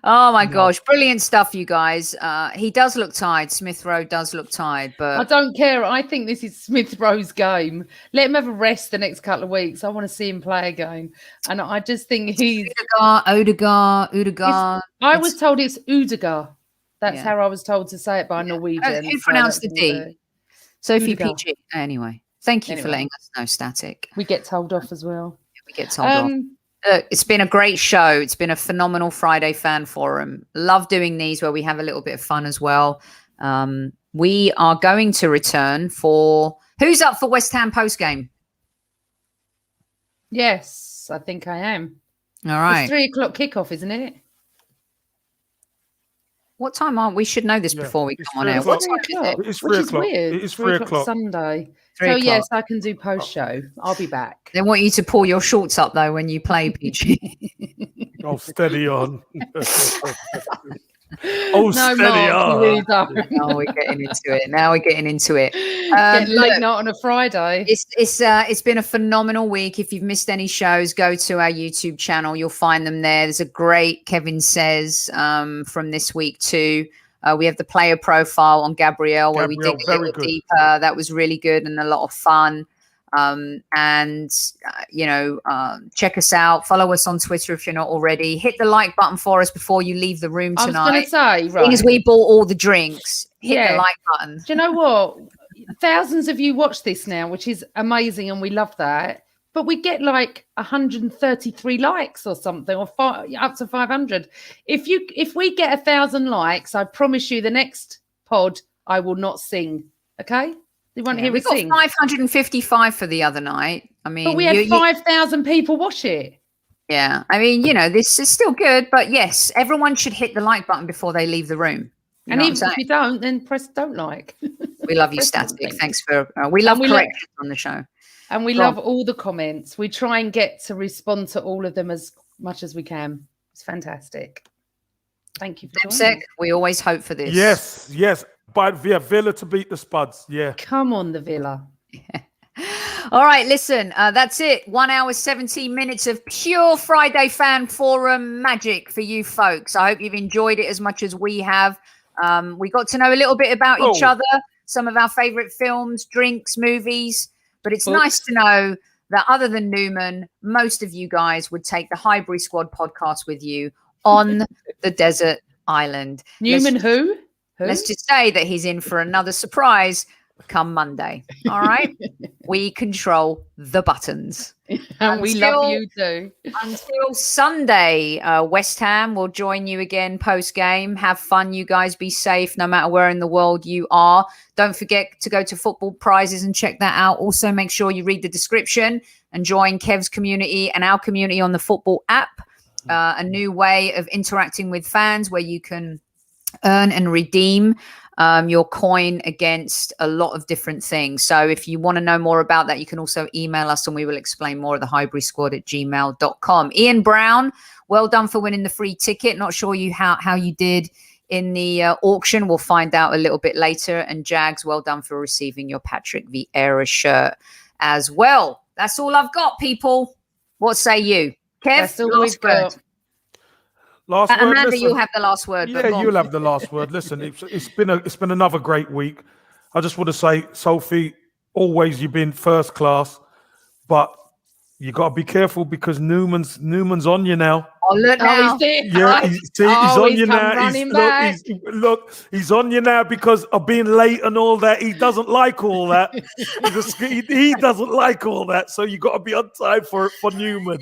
Oh my gosh, brilliant stuff, you guys. He does look tired. Smith Rowe does look tired, but
I don't care. I think this is Smith Rowe's game. Let him have a rest the next couple of weeks. I want to see him play again, and I just think he's
Odegaard.
I was told it's Udegaard. That's how I was told to say it by a Norwegian.
Who pronounced the D? Sophie
Udegaard.
PG. Anyway, thank you for letting us know, Static.
We get told off as well.
We get told off. It's been a great show. It's been a phenomenal Friday fan forum. Love doing these where we have a little bit of fun as well. We are going to return for who's up for West Ham post game?
Yes, I think I am.
All right.
It's 3 o'clock kickoff, isn't it?
What time are we? Should know this before we come on air. What time is it?
It's 3
Which is
o'clock.
weird.
It is 3 o'clock.
Sunday.
3
So
o'clock.
yes, I can do post show. I'll be back.
They want you to pull your shorts up though when you play, PG.
Oh, steady on.
No,
steady
Mark,
on.
you really don't.
Now we're getting into it.
Get late night on a Friday.
It's been a phenomenal week. If you've missed any shows, go to our YouTube channel. You'll find them there. There's a great Kevin Says from this week too. We have the player profile on Gabriel where we dig a little deeper. That was really good and a lot of fun. Check us out. Follow us on Twitter if you're not already. Hit the like button for us before you leave the room tonight.
I was going to say, right.
As we bought all the drinks, hit the like button.
Do you know what? Thousands of you watch this now, which is amazing, and we love that. But we get like 133 likes or something, or up to 500. If we get 1,000 likes, I promise you, the next pod I will not sing. Okay. You won't hear me sing.
555 for the other night. I mean,
but we had 5,000 people watch it.
Yeah, I mean, this is still good, but yes, everyone should hit the like button before they leave the room.
And even if you don't, then press don't like.
We love you, Static. Thanks for. We love corrections on the show,
and we love all the comments. We try and get to respond to all of them as much as we can. It's fantastic. Thank you for joining.
We always hope for this.
Yes. But Villa to beat the Spuds. Yeah.
Come on, the Villa.
Yeah. All right, listen, that's it. 1 hour, 17 minutes of pure Friday fan forum magic for you folks. I hope you've enjoyed it as much as we have. We got to know a little bit about each other, some of our favorite films, drinks, movies. But it's nice to know that other than Newman, most of you guys would take the Highbury Squad podcast with you on the desert island.
Newman who?
Let's just say that he's in for another surprise come Monday. All right. We control the buttons.
And we love you too.
Until Sunday, West Ham will join you again post-game. Have fun, you guys. Be safe no matter where in the world you are. Don't forget to go to Football Prizes and check that out. Also, make sure you read the description and join Kev's community and our community on the Futbol App. A new way of interacting with fans where you can earn and redeem your coin against a lot of different things. So if you want to know more about that, you can also email us and we will explain more at the highburysquad@gmail.com. Ian Brown, well done for winning the free ticket. Not sure how you did in the auction. We'll find out a little bit later. And Jags, well done for receiving your Patrick Vieira shirt as well. That's all I've got, people. What say you? Kev,
that's all we've got.
Last word.
Amanda,
listen,
you'll have the last word.
Yeah, you'll have the last word. Listen, it's been another great week. I just want to say, Sophie, always you've been first class, but you got to be careful because Newman's on you now.
Oh, look now.
He's on you now. He's on you now because of being late and all that. He doesn't like all that. He doesn't like all that. So you got to be on time for Newman.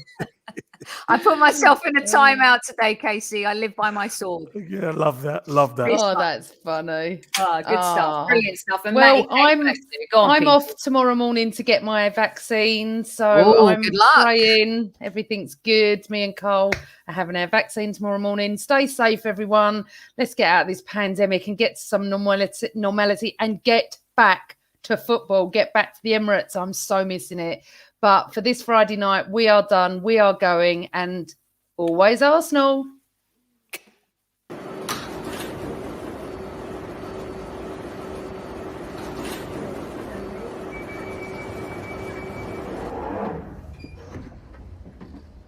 I put myself in a timeout today, Casey. I live by my sword.
Yeah, love that. Love that.
Oh, that's funny.
Oh, good stuff. Brilliant stuff. And
Well,
Matty, go on,
I'm
Pete.
off tomorrow morning to get my vaccine. So
Oh,
I'm
good luck.
praying everything's good. Me and Cole are having our vaccine tomorrow morning. Stay safe, everyone. Let's get out of this pandemic and get to some normality and get back to football, get back to the Emirates. I'm so missing it. But for this Friday night, we are done. We are going, and always Arsenal.